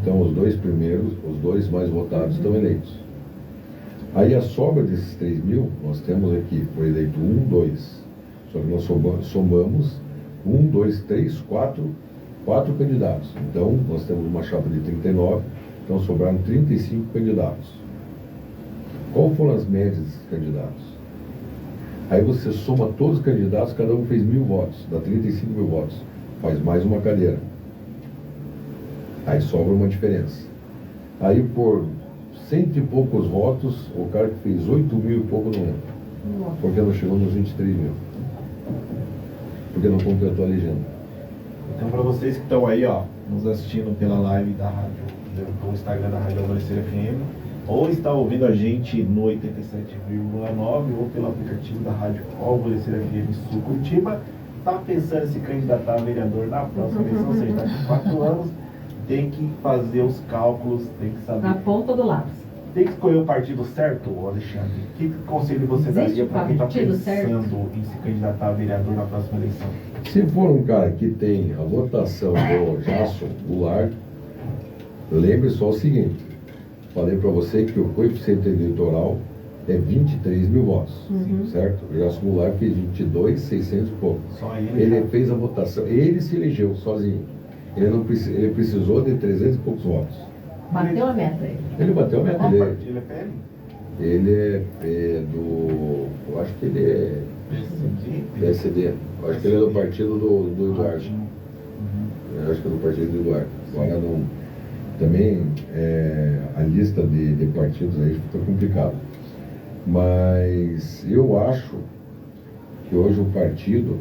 [SPEAKER 5] Então os dois mais votados estão eleitos. Aí a sobra desses 3 mil, nós temos aqui, foi eleito 1, 2. Só que nós somamos 1, 2, 3, 4 candidatos. Então nós temos uma chapa de 39, então sobraram 35 candidatos. Qual foram as médias desses candidatos? Aí você soma todos os candidatos, cada um fez 1.000 votos, dá 35 mil votos. Faz mais uma cadeira. Aí sobra uma diferença. Aí por 100 e poucos votos, o cara que fez 8 mil e pouco não entra. Porque não chegou nos 23 mil. Porque não completou a legenda.
[SPEAKER 1] Então, para vocês que estão aí, ó, nos assistindo pela live da rádio, do Instagram da Rádio Alvorecer FM, ou está ouvindo a gente no 87,9 ou pelo aplicativo da Rádio Alvorecer FM Sul Curitiba, está pensando em se candidatar a vereador na próxima eleição, ou seja, daqui a 4 anos, tem que fazer os cálculos, tem que saber.
[SPEAKER 2] Na ponta do lápis.
[SPEAKER 1] Tem que escolher o partido certo, Alexandre? Que conselho você
[SPEAKER 2] Existe
[SPEAKER 1] daria para quem está
[SPEAKER 2] partido
[SPEAKER 1] pensando
[SPEAKER 2] certo?
[SPEAKER 1] em se candidatar a vereador na próxima eleição?
[SPEAKER 5] Se for um cara que tem a votação do Jasso Goulart, lembre só o seguinte, falei para você que o coeficiente eleitoral é 23 mil votos, certo? O Jasso Goulart fez 22.600 e pouco.
[SPEAKER 1] Só ele
[SPEAKER 5] Ele
[SPEAKER 1] já-
[SPEAKER 5] fez a votação, ele se elegeu sozinho. Ele precisou de 300 e poucos votos.
[SPEAKER 2] Bateu a meta aí.
[SPEAKER 5] Ele bateu a meta
[SPEAKER 1] Qual
[SPEAKER 5] dele.
[SPEAKER 1] partido? Ele é PL?
[SPEAKER 5] Ele é do... Eu acho que ele é PSD. Eu acho que ele é do partido do Eduardo. Eu acho que é do partido do Eduardo. Agora não... Também a lista de partidos aí fica complicado. Mas eu acho que hoje o partido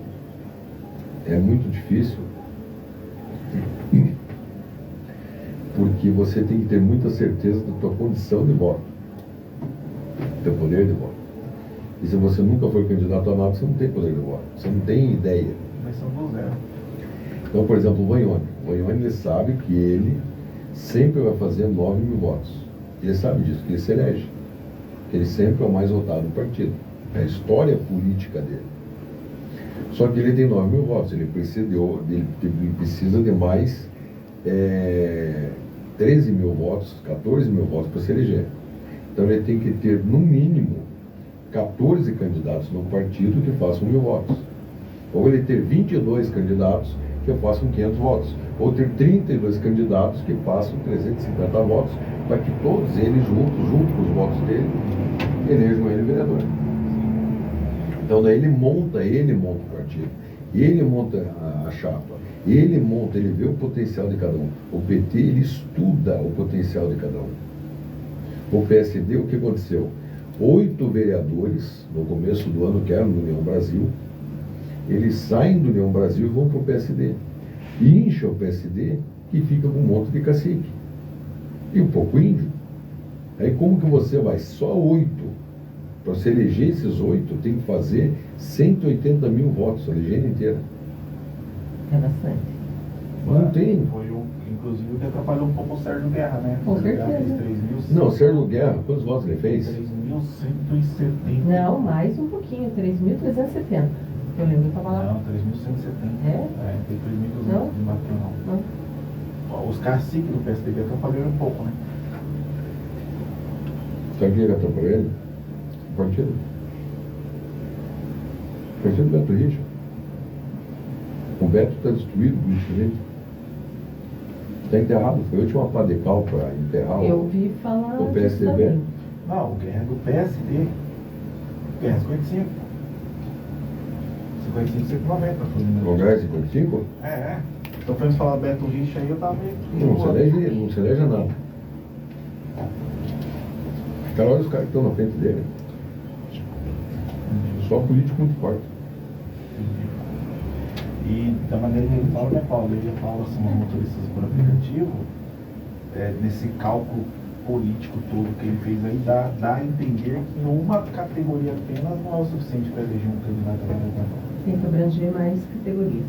[SPEAKER 5] é muito difícil Porque você tem que ter muita certeza da tua condição de voto, do teu poder de voto. E se você nunca foi candidato a nada, você não tem poder de voto, você não tem ideia.
[SPEAKER 1] Mas são do zero.
[SPEAKER 5] Então, por exemplo, o Vanhone. O Vanhone, ele sabe que ele sempre vai fazer 9.000 votos. Ele sabe disso, que ele se elege. Que ele sempre é o mais votado do partido. É a história política dele. Só que ele tem 9.000 votos. Ele precisa de mais 13.000 votos, 14.000 votos para se eleger. Então ele tem que ter, no mínimo, 14 candidatos no partido que façam 1.000 votos. Ou ele ter 22 candidatos que façam 500 votos. Ou ter 32 candidatos que façam 350 votos, para que todos eles junto com os votos dele, elejam ele vereador. Então daí ele monta o partido, ele monta a chapa, ele vê o potencial de cada um. O PT, ele estuda o potencial de cada um. O PSD, o que aconteceu? 8 vereadores, no começo do ano, que eram no União Brasil, eles saem do União Brasil e vão para o PSD. Incha o PSD e fica com um monte de cacique. E um pouco índio. Aí como que você vai? Só 8. Para você eleger esses 8, tem que fazer 180.000 votos, a legenda inteira.
[SPEAKER 2] É bastante.
[SPEAKER 5] Não tem.
[SPEAKER 1] Foi inclusive o que atrapalhou um pouco o Sérgio Guerra, né?
[SPEAKER 2] Com
[SPEAKER 1] O Sérgio Guerra
[SPEAKER 2] certeza.
[SPEAKER 1] fez 3.170.
[SPEAKER 5] Não, o Sérgio Guerra, quantos votos ele fez?
[SPEAKER 1] 3.170.
[SPEAKER 2] Não, mais um pouquinho, 3.370. Eu lembro que eu estava lá.
[SPEAKER 1] Não, 3.170.
[SPEAKER 2] É?
[SPEAKER 1] Não tem 3.200
[SPEAKER 2] Não?
[SPEAKER 1] de bateu, não.
[SPEAKER 2] Não.
[SPEAKER 1] Ó, os caciques do PSDB atrapalharam um pouco, né?
[SPEAKER 5] Sabe quem atrapalhou ele? O partido. O partido do Beto Richa. O Beto está destruído politicamente. Está enterrado. Foi a última pá de cal para enterrar
[SPEAKER 2] Eu
[SPEAKER 5] o
[SPEAKER 2] ouvi falar
[SPEAKER 5] o
[SPEAKER 2] disso
[SPEAKER 5] PSDB.
[SPEAKER 2] também.
[SPEAKER 1] Não, o Guerra é do PSD. Guerra é 55. 55, 190.
[SPEAKER 5] Congresso 55?
[SPEAKER 1] É. Então, pra eles falar Beto Richa aí, eu tava meio...
[SPEAKER 5] Não se elege nada. Cara, olha os caras que estão na frente dele. Só político muito forte.
[SPEAKER 1] E da maneira que ele fala, né, Paulo? Ele fala assim, uma motoristas por aplicativo, nesse cálculo político todo que ele fez aí, dá a entender que uma categoria apenas não é o suficiente para eleger um candidato a vereador.
[SPEAKER 2] Tem que abranger mais categorias.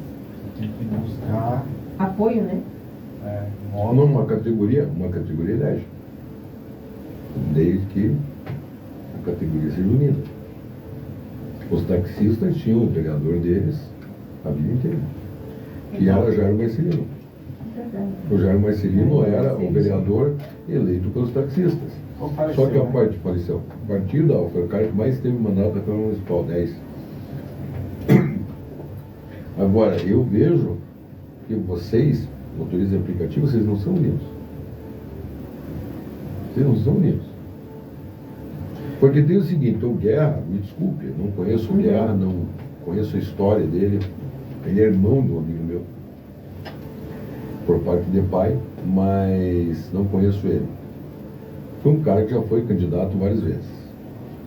[SPEAKER 1] Tem que buscar
[SPEAKER 2] Apoio, né?
[SPEAKER 5] Não, uma categoria elege. Desde que a categoria seja unida. Os taxistas tinham o vereador deles a vida inteira. Que era Jairo Marcelino.
[SPEAKER 2] Verdade.
[SPEAKER 5] O Jairo Marcelino era o vereador eleito pelos taxistas. Só que a parte faleceu. O partido foi o cara que mais teve mandato da Câmara Municipal, 10. Agora, eu vejo que vocês, motoristas de aplicativo, vocês não são unidos. Vocês não são unidos. Porque tem o seguinte, o Guerra, me desculpe, eu não conheço o Guerra, não conheço a história dele. Ele é irmão de um amigo meu, por parte de pai, mas não conheço ele. Foi um cara que já foi candidato várias vezes.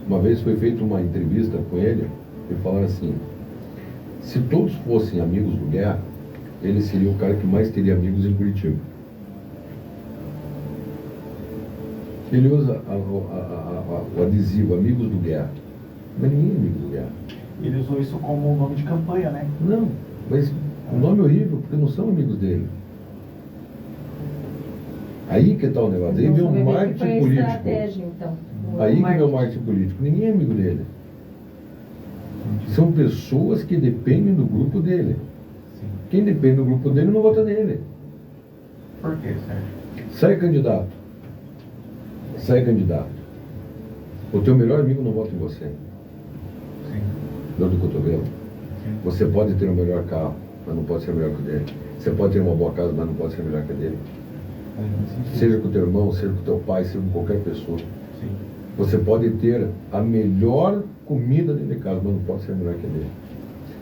[SPEAKER 5] Uma vez foi feita uma entrevista com ele e falaram assim, se todos fossem amigos do Guerra, ele seria o cara que mais teria amigos em Curitiba. Ele usa o adesivo Amigos do Guerra, mas ninguém é amigo do Guerra.
[SPEAKER 1] Ele usou isso como um nome de campanha, né?
[SPEAKER 5] Não, mas o nome é horrível, porque não são amigos dele. Aí que está o negócio, aí vem o marketing político.
[SPEAKER 2] Estratégia, então.
[SPEAKER 5] Aí que vem o marketing político, ninguém é amigo dele. São pessoas que dependem do grupo dele.
[SPEAKER 1] Sim.
[SPEAKER 5] Quem depende do grupo dele não vota nele.
[SPEAKER 1] Por quê, Sérgio?
[SPEAKER 5] Sai candidato. Sai candidato. O teu melhor amigo não vota em você.
[SPEAKER 1] Sim.
[SPEAKER 5] Dor do cotovelo.
[SPEAKER 1] Sim.
[SPEAKER 5] Você pode ter o melhor carro, mas não pode ser melhor que o dele. Você pode ter uma boa casa, mas não pode ser melhor que a dele. Seja com o teu irmão, seja com o teu pai, seja com qualquer pessoa.
[SPEAKER 1] Sim.
[SPEAKER 5] Você pode ter a melhor comida dentro de casa, mas não pode ser melhor que a dele.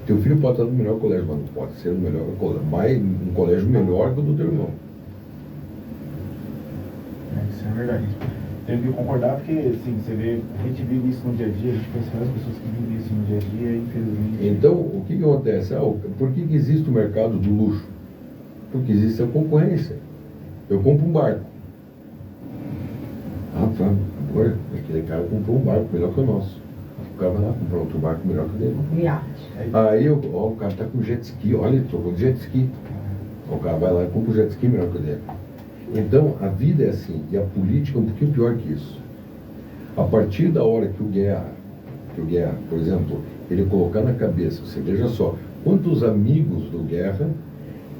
[SPEAKER 5] Teu filho pode estar no melhor colégio, mas não pode ser no melhor colégio. Mas um colégio melhor que o do teu irmão.
[SPEAKER 1] Isso é verdade. Tenho que concordar porque, assim, você vê, a gente vive isso no dia a dia, a gente conhece várias pessoas que vivem isso no dia a dia, infelizmente.
[SPEAKER 5] Então, o que acontece? Por que existe o mercado do luxo? Porque existe a concorrência. Eu compro um barco. Ah, tá. Agora, aquele cara comprou um barco melhor que o nosso. O cara vai lá comprar outro barco melhor que o dele.
[SPEAKER 2] Iate.
[SPEAKER 5] Aí o cara tá com jet ski. Olha, ele trocou de jet ski. O cara vai lá e compra um jet ski melhor que o dele. Então, a vida é assim. E a política é um pouquinho pior que isso. A partir da hora que o Guerra, por exemplo, ele colocar na cabeça, você veja só, quantos amigos do Guerra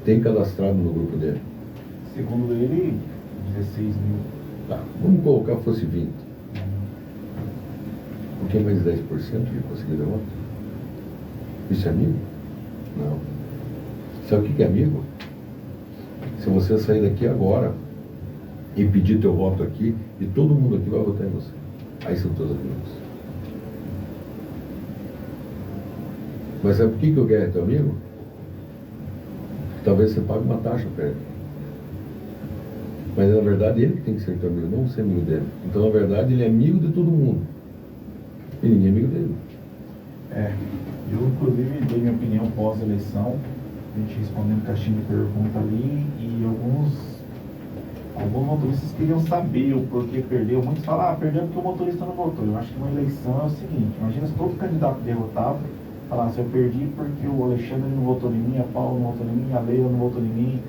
[SPEAKER 5] tem cadastrado no grupo dele?
[SPEAKER 1] Segundo ele, 16 mil.
[SPEAKER 5] Tá, vamos colocar fosse 20. Por que mais 10% de conseguir voto? Isso é amigo? Não. Sabe o que é amigo? Se você sair daqui agora e pedir teu voto aqui, e todo mundo aqui vai votar em você. Aí são teus amigos. Mas sabe por que o Guerra é teu amigo? Talvez você pague uma taxa para ele. Mas na verdade ele que tem que ser teu amigo, não ser amigo dele. Então na verdade ele é amigo de todo mundo. E ninguém é amigo dele.
[SPEAKER 1] Eu inclusive dei minha opinião pós-eleição, a gente respondendo caixinha de pergunta ali, e alguns motoristas queriam saber o porquê perdeu. Muitos falam, perdeu porque o motorista não votou. Eu acho que uma eleição é o seguinte, imagina se todo candidato derrotado falasse, eu perdi porque o Alexandre não votou em mim, a Paula não votou em mim, a Leila não votou em mim.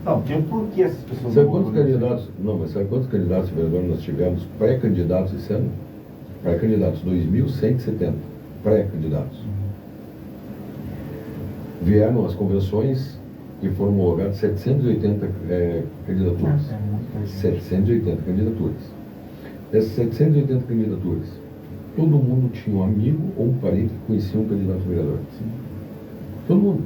[SPEAKER 1] Não, tem por que essas pessoas
[SPEAKER 5] Sabe
[SPEAKER 1] não
[SPEAKER 5] quantos
[SPEAKER 1] votam em
[SPEAKER 5] candidatos? Não, mas sabe quantos candidatos vereadores nós tivemos pré-candidatos esse ano? Pré-candidatos, 2.170 pré-candidatos. Vieram as convenções e foram homologadas 780 candidaturas. 780 candidaturas. Dessas 780 candidaturas, todo mundo tinha um amigo ou um parente que conhecia um candidato vereador.
[SPEAKER 1] Sim.
[SPEAKER 5] Todo mundo.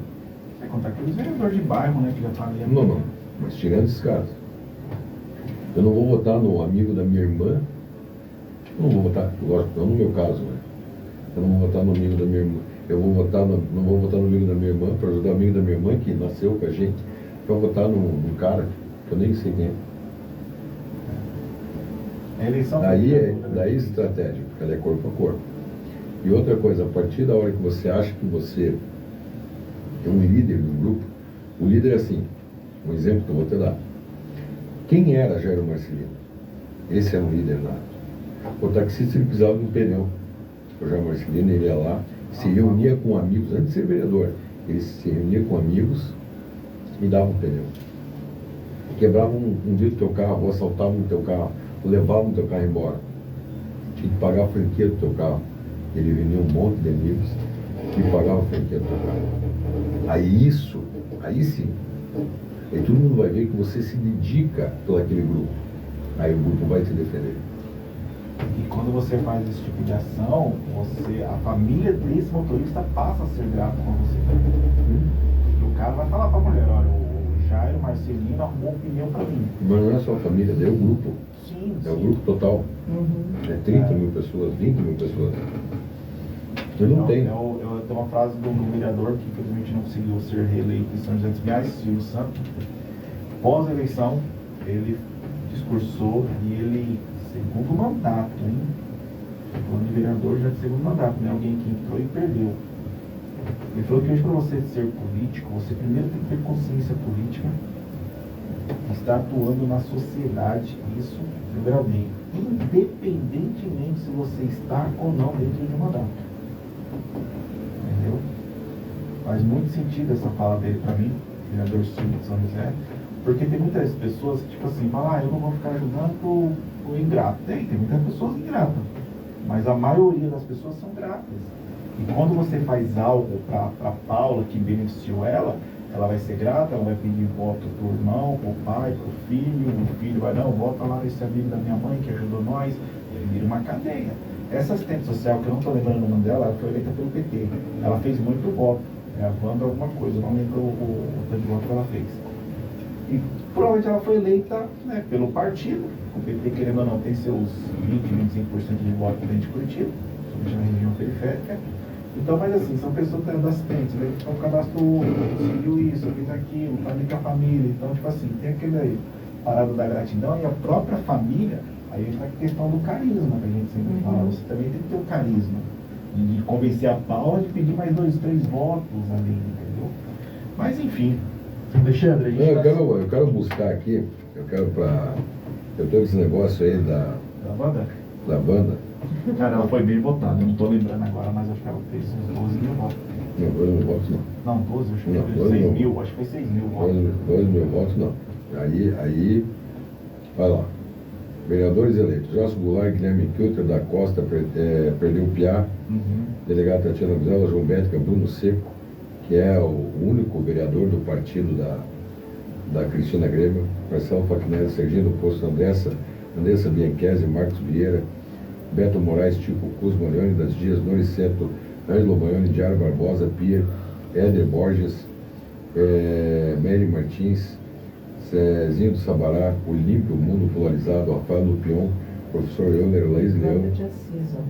[SPEAKER 1] É contar aqueles vereadores de bairro, né, que já tá ali.
[SPEAKER 5] Não. Mas tirando esses casos. Eu não vou votar no amigo da minha irmã. Eu não vou votar, lógico, não no meu caso, né? Eu não vou votar no amigo da minha irmã. Eu vou votar não vou votar no amigo da minha irmã para ajudar o amigo da minha irmã que nasceu com a gente, para votar num cara que eu nem sei quem é.
[SPEAKER 1] A eleição
[SPEAKER 5] Daí é estratégia, porque ela é corpo a corpo. E outra coisa, a partir da hora que você acha que você é um líder do grupo, o líder é assim, um exemplo que eu vou te dar. Quem era Jairo Marcelino? Esse era um líder nato. O taxista ele precisava de um pneu. O Jairo Marcelino ele ia lá, se reunia com amigos, antes de ser vereador, ele se reunia com amigos e dava um pneu. Quebravam um dia do teu carro, ou assaltavam o teu carro, ou levavam o teu carro embora. Tinha que pagar a franquia do teu carro. Ele reunia um monte de amigos e pagava a franquia do teu carro. Aí sim, aí todo mundo vai ver que você se dedica por aquele grupo. Aí o grupo vai te defender.
[SPEAKER 1] E quando você faz esse tipo de ação, a família desse motorista passa a ser grata com você. E o cara vai falar pra mulher, olha, o Jairo Marcelino arrumou um pneu pra mim.
[SPEAKER 5] Mas não é só a família, é o grupo.
[SPEAKER 1] Sim,
[SPEAKER 5] É o grupo total. É 30 mil pessoas, 20 mil pessoas. Eu não tenho.
[SPEAKER 1] Eu tenho uma frase do vereador que infelizmente não conseguiu ser reeleito em São José dos Pinhais, Silvio Santos. Pós-eleição, ele discursou e ele, segundo mandato, hein? Falando de vereador já de segundo mandato, né? Alguém que entrou e perdeu. Ele falou que hoje para você ser político, você primeiro tem que ter consciência política, estar atuando na sociedade, isso primeiramente, independentemente se você está ou não dentro de um mandato. Entendeu? Faz muito sentido essa fala dele para mim, vereador Silvio de São José, porque tem muitas pessoas que tipo assim, falam, eu não vou ficar ajudando o ingrato. Tem muitas pessoas ingratas, mas a maioria das pessoas são gratas. E quando você faz algo para Paula que beneficiou ela vai ser grata, ela vai pedir voto pro irmão, pro pai, pro filho, o filho vai, não, vota lá nesse amigo da minha mãe que ajudou nós, e ele vira uma cadeia. Essa assistente social, que eu não estou lembrando o nome dela, ela foi eleita pelo PT. Ela fez muito voto, a Wanda alguma coisa, eu não lembro o tanto de voto que ela fez. E provavelmente ela foi eleita, né, pelo partido, o PT querendo ou não tem seus 20, 25% de voto dentro de Curitiba, somente na região periférica. Então, mas assim, são pessoas que estão assistentes, né? Então o cadastro conseguiu isso, fez aquilo, tá ali com a família. Então, tipo assim, tem aquele aí, parada da gratidão e a própria família, aí está a questão do carisma que a gente sempre fala. Você também tem que ter o carisma de convencer a Paula de pedir mais 2, 3 votos ali, entendeu? Mas enfim, Alexandre, a gente
[SPEAKER 5] Não,
[SPEAKER 1] vai...
[SPEAKER 5] eu quero buscar aqui, eu quero pra. Eu tô com esse negócio aí
[SPEAKER 1] Da banda?
[SPEAKER 5] da banda.
[SPEAKER 1] Cara, ela foi bem votada, eu não tô lembrando agora, mas acho que ela fez uns 12 mil votos.
[SPEAKER 5] Não, 2 mil votos não.
[SPEAKER 1] Não, 12, acho que
[SPEAKER 5] Não,
[SPEAKER 1] foi
[SPEAKER 5] 12
[SPEAKER 1] 6
[SPEAKER 5] não.
[SPEAKER 1] mil, acho que foi 6 mil votos.
[SPEAKER 5] 2 mil votos não. Aí, vai lá. Vereadores eleitos. Josso Goulart, Guilherme Kilter da Costa, perdeu o Piá.
[SPEAKER 1] Uhum.
[SPEAKER 5] Delegado Tatiana Vizela, João Bética, Bruno Seco, que é o único vereador do partido da Cristina Grêmio, Marcelo Fachinelli, Serginho do Posto, Andressa Bianchese, Marcos Vieira, Beto Moraes, Chico Cusmo, Leônidas Dias, Noriceto, Ângelo Baione, Diário Barbosa, Pierre, Éder Borges, Mary Martins, Zezinho do Sabará, Olímpio, Mundo Polarizado, Rafael Lupion, Professor Euler, Laís Leão.
[SPEAKER 2] Leandro de Assis, ó.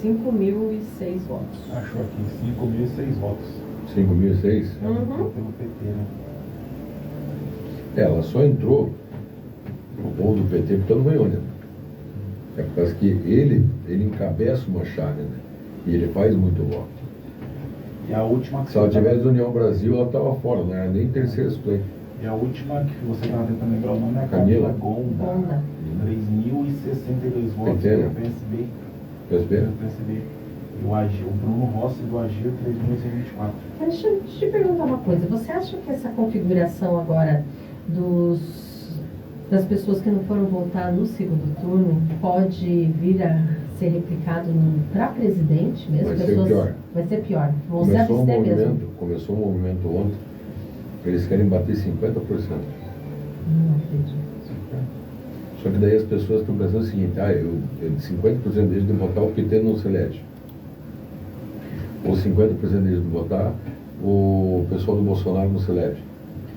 [SPEAKER 2] 5.006 votos.
[SPEAKER 1] Achou aqui, 5.006 votos.
[SPEAKER 5] 5.006?
[SPEAKER 2] Uhum.
[SPEAKER 1] Pelo PT, né?
[SPEAKER 5] Ela só entrou no povo do PT porque não ganhou, né? É por causa que ele encabeça uma chave, né? E ele faz muito voto.
[SPEAKER 1] E a última que
[SPEAKER 5] Se ela
[SPEAKER 1] você
[SPEAKER 5] tivesse do União Brasil, ela estava fora, não era nem terceiro suplente.
[SPEAKER 1] E a última que você estava tentando lembrar o nome é a
[SPEAKER 5] Camila.
[SPEAKER 1] Camila Gonda.
[SPEAKER 2] Gonda.
[SPEAKER 1] 3.062 votos
[SPEAKER 5] PT, né?
[SPEAKER 1] do PSB.
[SPEAKER 5] PSB?
[SPEAKER 1] Do PSB. E o Bruno Rossi do Agir, 3.124.
[SPEAKER 2] Deixa eu te perguntar uma coisa. Você acha que essa configuração agora das pessoas que não foram votar no segundo turno pode vir a ser replicado para presidente mesmo?
[SPEAKER 5] Vai ser pior.
[SPEAKER 2] Vai ser pior. Vão se abster mesmo.
[SPEAKER 5] Começou um movimento ontem, eles querem bater 50%.
[SPEAKER 2] Não acredito.
[SPEAKER 5] Só que daí as pessoas estão pensando o seguinte, 50% deles de votar o PT não se elege. Ou 50% deles de votar, o pessoal do Bolsonaro não se elege.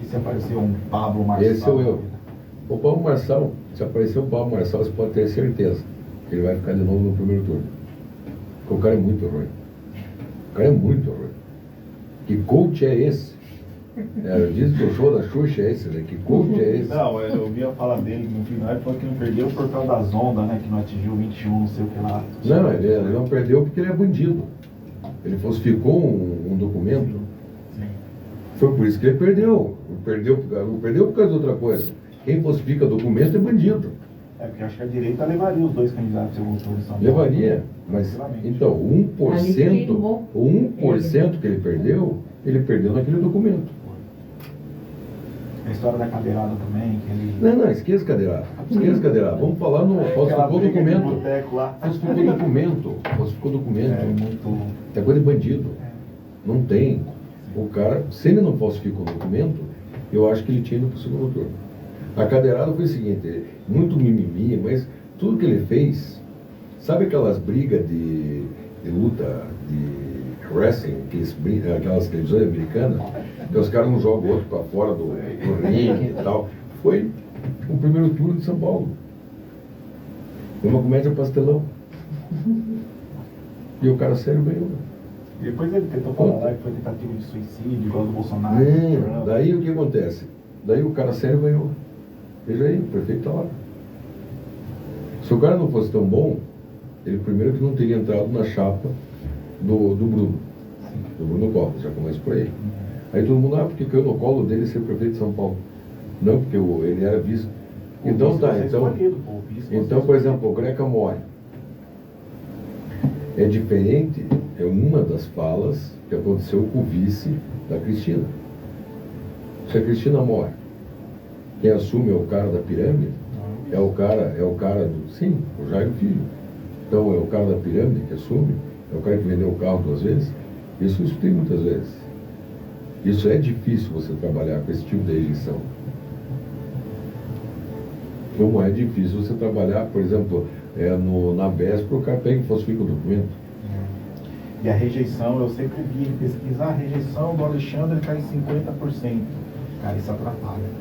[SPEAKER 1] E se aparecer um Pablo Marçal?
[SPEAKER 5] Esse sou eu. O Pablo Marçal, se aparecer o Pablo Marçal, você pode ter certeza que ele vai ficar de novo no primeiro turno. Porque o cara é muito ruim. O cara é muito ruim. Que coach é esse? Eu disse que o show da Xuxa é esse, né? Que coach é esse?
[SPEAKER 1] Não, eu ouvi a fala dele no final, ele falou que não perdeu por causa das ondas, né? Que não atingiu 21, não sei o que lá.
[SPEAKER 5] Não, ele não perdeu porque ele é bandido. Ele falsificou um documento.
[SPEAKER 1] Sim.
[SPEAKER 5] Foi por isso que ele perdeu. Não perdeu por causa de outra coisa. Quem falsifica documento é bandido.
[SPEAKER 1] É porque eu acho que a direita levaria os dois candidatos ao segundo turno em São Paulo.
[SPEAKER 5] Levaria. Mas,
[SPEAKER 1] Tranquilamente.
[SPEAKER 5] então, 1%, o 1% que ele perdeu naquele documento.
[SPEAKER 1] A história da cadeirada também, que ele...
[SPEAKER 5] Não, esqueça cadeirada. Esqueça cadeirada. Vamos falar no
[SPEAKER 1] Aquela
[SPEAKER 5] falsificou
[SPEAKER 1] briga de
[SPEAKER 5] documento.
[SPEAKER 1] boteco lá.
[SPEAKER 5] Falsificou documento. Falsificou documento.
[SPEAKER 1] É muito...
[SPEAKER 5] É coisa de bandido. Não tem. O cara, se ele não falsificou o documento, eu acho que ele tinha ido para o segundo turno. A cadeirada foi o seguinte, muito mimimi, mas tudo que ele fez, sabe aquelas brigas de luta, de wrestling, aquelas televisões americanas, que os caras não jogam o outro para fora do ringue e tal. Foi o primeiro turno de São Paulo. Foi uma comédia pastelão. E o cara sério ganhou.
[SPEAKER 1] E depois ele tentou falar lá que foi tentativa de suicídio, igual do Bolsonaro.
[SPEAKER 5] Daí o que acontece? Daí o cara sério ganhou. Veja aí, o prefeito está lá. Se o cara não fosse tão bom, ele primeiro que não teria entrado na chapa do Bruno. Do Bruno Covas, já começa por aí. Aí todo mundo, porque caiu no colo dele ser prefeito de São Paulo. Não, porque ele era vice. Então tá, então por exemplo, o Greca Mori. É diferente, é uma das falas que aconteceu com o vice da Cristina. Se a Cristina morre, quem assume é o cara da pirâmide, é o cara do... Sim, o Jairo Filho. Então é o cara da pirâmide que assume, é o cara que vendeu o carro 2 vezes. Isso eu escutei muitas vezes. Isso é difícil você trabalhar com esse tipo de rejeição. Como é difícil você trabalhar, por exemplo, na véspera o cara pega e falsifica o documento.
[SPEAKER 1] E a rejeição, eu sempre vi em pesquisar, a rejeição do Alexandre está em 50%. Cara, isso atrapalha.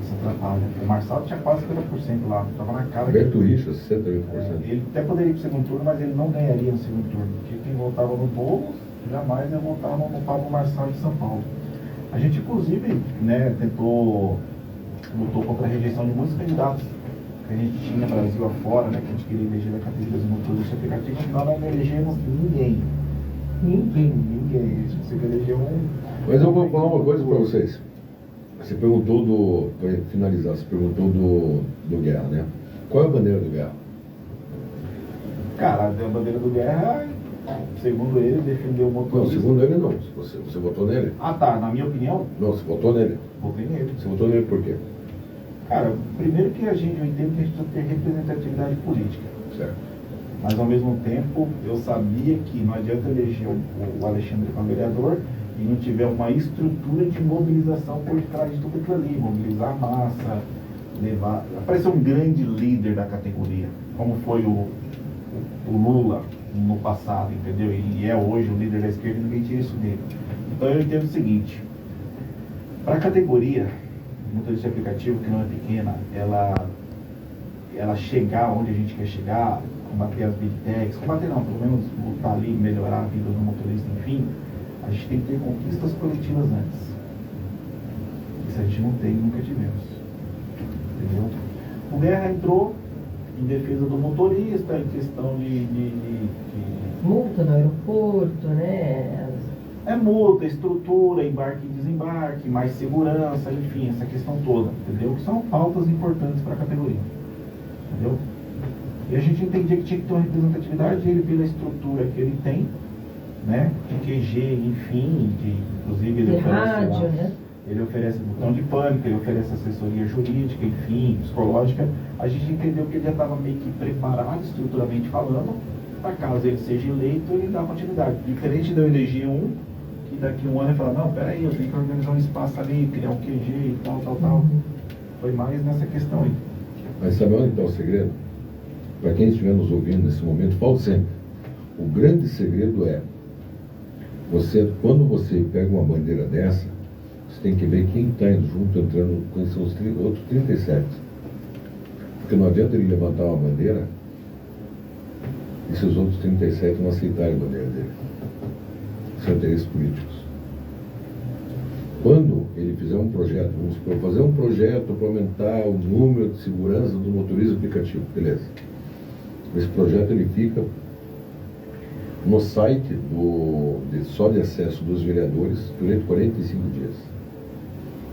[SPEAKER 1] Isso atrapalha. O Marçal tinha quase 50% lá, estava na cara.
[SPEAKER 5] Beto Richa, 68%.
[SPEAKER 1] Ele até poderia ir para o segundo turno, mas ele não ganharia no segundo turno. Porque quem votava no Boulos, jamais ia votar no Pablo Marçal de São Paulo. A gente, inclusive, né, lutou contra a rejeição de muitos candidatos que a gente tinha Brasil afora, né, que a gente queria eleger da categoria do motorista aplicativo, no final nós não elegemos ninguém. Ninguém. A gente conseguiu eleger um...
[SPEAKER 5] Mas eu vou falar uma coisa para vocês. Você perguntou para finalizar, você perguntou do Guerra, né? Qual é a bandeira do Guerra?
[SPEAKER 1] Cara, a bandeira do Guerra, segundo ele, defendeu o
[SPEAKER 5] Não,
[SPEAKER 1] motorista.
[SPEAKER 5] segundo ele não. Você votou nele?
[SPEAKER 1] Ah, tá. Na minha opinião,
[SPEAKER 5] Não, você votou nele.
[SPEAKER 1] votei nele.
[SPEAKER 5] Você votou nele por quê?
[SPEAKER 1] Cara, primeiro que eu entendo que a gente precisa ter representatividade política.
[SPEAKER 5] Certo.
[SPEAKER 1] Mas ao mesmo tempo, eu sabia que não adianta eleger o Alexandre como vereador e não tiver uma estrutura de mobilização por trás de tudo aquilo ali, mobilizar a massa, levar. Aparecer um grande líder da categoria, como foi o Lula no passado, entendeu? E é hoje o líder da esquerda e ninguém tira isso dele. Então eu entendo o seguinte, para a categoria, motorista de aplicativo que não é pequena, ela chegar onde a gente quer chegar, combater as big techs, combater não, pelo menos lutar ali, melhorar a vida do motorista, enfim, a gente tem que ter conquistas coletivas antes. Isso a gente não tem, nunca tivemos. Entendeu? O Guerra entrou em defesa do motorista, em questão de
[SPEAKER 2] Multa no aeroporto, né?
[SPEAKER 1] multa, estrutura, embarque e desembarque, mais segurança, enfim, essa questão toda, entendeu? Que são pautas importantes para a categoria, entendeu? E a gente entendia que tinha que ter uma representatividade, ele pela estrutura que ele tem, né? De QG, enfim, inclusive ele
[SPEAKER 2] De
[SPEAKER 1] oferece
[SPEAKER 2] rádio,
[SPEAKER 1] lá,
[SPEAKER 2] né?
[SPEAKER 1] ele oferece botão de pânico, ele oferece assessoria jurídica, enfim, psicológica. A gente entendeu que ele já estava meio que preparado, estruturalmente falando, para caso ele seja eleito, ele dá continuidade. Diferente de eu eleger um, que daqui a um ano ele fala, não, peraí, eu tenho que organizar um espaço ali, criar um QG e tal. Foi mais nessa questão aí.
[SPEAKER 5] Mas sabe onde está o segredo? Para quem estiver nos ouvindo nesse momento, falo sempre. O grande segredo é, quando você pega uma bandeira dessa, você tem que ver quem está indo junto, entrando com esses outros 37. Porque não adianta ele levantar uma bandeira e se os outros 37 não aceitarem a bandeira dele. São interesses políticos. Quando ele fizer um projeto, vamos supor, fazer um projeto para aumentar o número de segurança do motorista aplicativo, beleza. Esse projeto ele fica no site só de acesso dos vereadores durante 45 dias,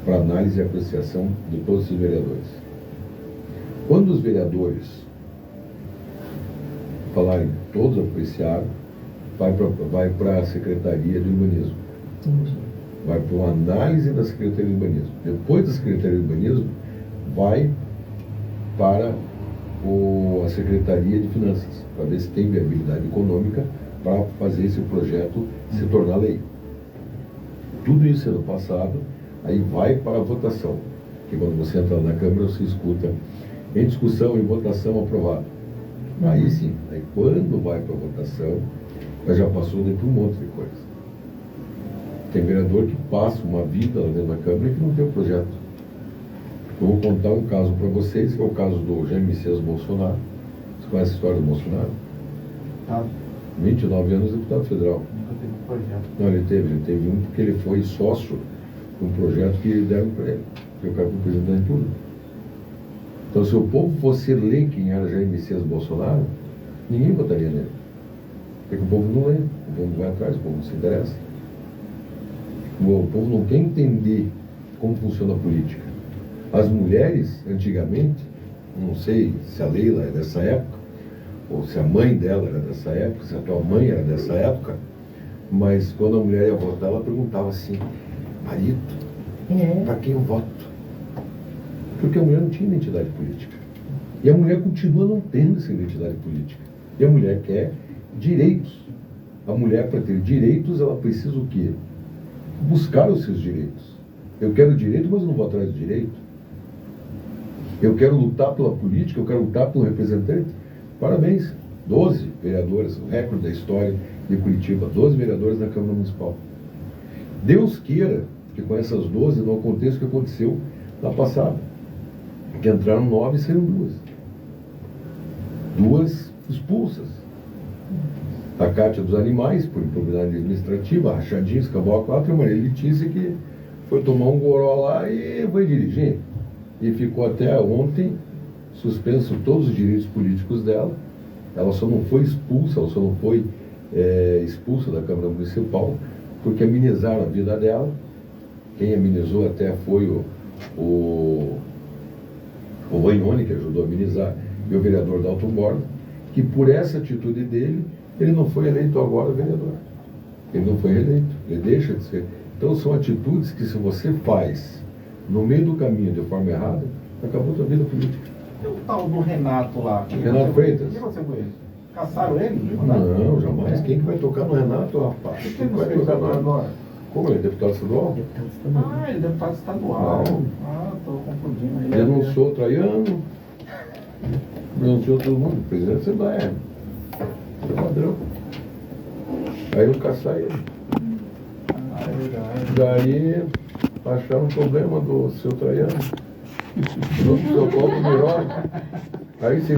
[SPEAKER 5] para análise e apreciação de todos esses vereadores. Quando os vereadores falarem, todos apreciaram, vai para a Secretaria de Urbanismo.
[SPEAKER 2] Entendi.
[SPEAKER 5] Vai para uma análise da Secretaria de Urbanismo. Depois da Secretaria de Urbanismo, vai para a Secretaria de Finanças, para ver se tem viabilidade econômica para fazer esse projeto se tornar lei. Tudo isso sendo passado, aí vai para a votação. Que quando você entra na Câmara, você escuta em discussão, em votação, aprovado. Aí sim, aí quando vai para a votação, já passou dentro de um monte de coisa. Tem vereador que passa uma vida lá dentro da Câmara e que não tem o projeto. Eu vou contar um caso para vocês, que é o caso do Jaime Messias Bolsonaro. Você conhece a história do Bolsonaro?
[SPEAKER 1] Tá?
[SPEAKER 5] 29 anos deputado federal.
[SPEAKER 1] Nunca teve um projeto.
[SPEAKER 5] Não, ele teve um porque ele foi sócio de um projeto que deram para ele, que o cara foi presidente da República. Então, se o povo fosse ler quem era Jair Messias Bolsonaro, ninguém votaria nele. Porque o povo não lê, o povo não vai atrás, o povo não se interessa. O povo não quer entender como funciona a política. As mulheres, antigamente, não sei se a Leila é dessa época, ou se a mãe dela era dessa época, se a tua mãe era dessa época, mas quando a mulher ia votar, ela perguntava assim, marido, para quem eu voto? Porque a mulher não tinha identidade política. E a mulher continua não tendo essa identidade política. E a mulher quer direitos. A mulher, para ter direitos, ela precisa o quê? Buscar os seus direitos. Eu quero direito, mas eu não vou atrás do direito. Eu quero lutar pela política, eu quero lutar pelo representante. Parabéns, 12 vereadoras, o recorde da história de Curitiba, 12 vereadoras na Câmara Municipal. Deus queira que com essas 12 não aconteça o que aconteceu na passada, que entraram 9 e saíram 2. 2 expulsas. A Cátia dos Animais, por improbidade administrativa, a Rachadinha, Escambau 4, e a Maria Letícia, que foi tomar um goró lá e foi dirigir. E ficou até ontem suspenso todos os direitos políticos dela. Ela só não foi expulsa, ela só não foi expulsa da Câmara Municipal, porque amenizaram a vida dela. Quem amenizou até foi o Vagnoni, que ajudou a amenizar, e o vereador Dalton Borda, que por essa atitude dele, ele não foi eleito agora vereador. Ele não foi eleito, ele deixa de ser. Então são atitudes que, se você faz no meio do caminho de forma errada, acabou a sua vida política.
[SPEAKER 1] E o tal do Renato lá?
[SPEAKER 5] Renato Freitas.
[SPEAKER 1] O que você com ele? Caçaram ele?
[SPEAKER 5] Não, jamais. Quem que vai tocar no Renato, rapaz?
[SPEAKER 1] Por que
[SPEAKER 5] Quem
[SPEAKER 1] não
[SPEAKER 5] vai
[SPEAKER 1] fez
[SPEAKER 5] tocar no
[SPEAKER 1] agora?
[SPEAKER 5] Renato? Como ele é deputado estadual?
[SPEAKER 4] Deputado estadual.
[SPEAKER 1] Ah, ele é deputado estadual.
[SPEAKER 5] Não.
[SPEAKER 1] Ah, tô confundindo. Ele
[SPEAKER 5] Denunciou o Traiano, denunciou todo mundo. O presidente da Assembleia. É padrão. Aí eu caçar ele.
[SPEAKER 1] Ah, é verdade.
[SPEAKER 5] Daí acharam um problema do seu Traiano, do seu Paulo Miró. Aí se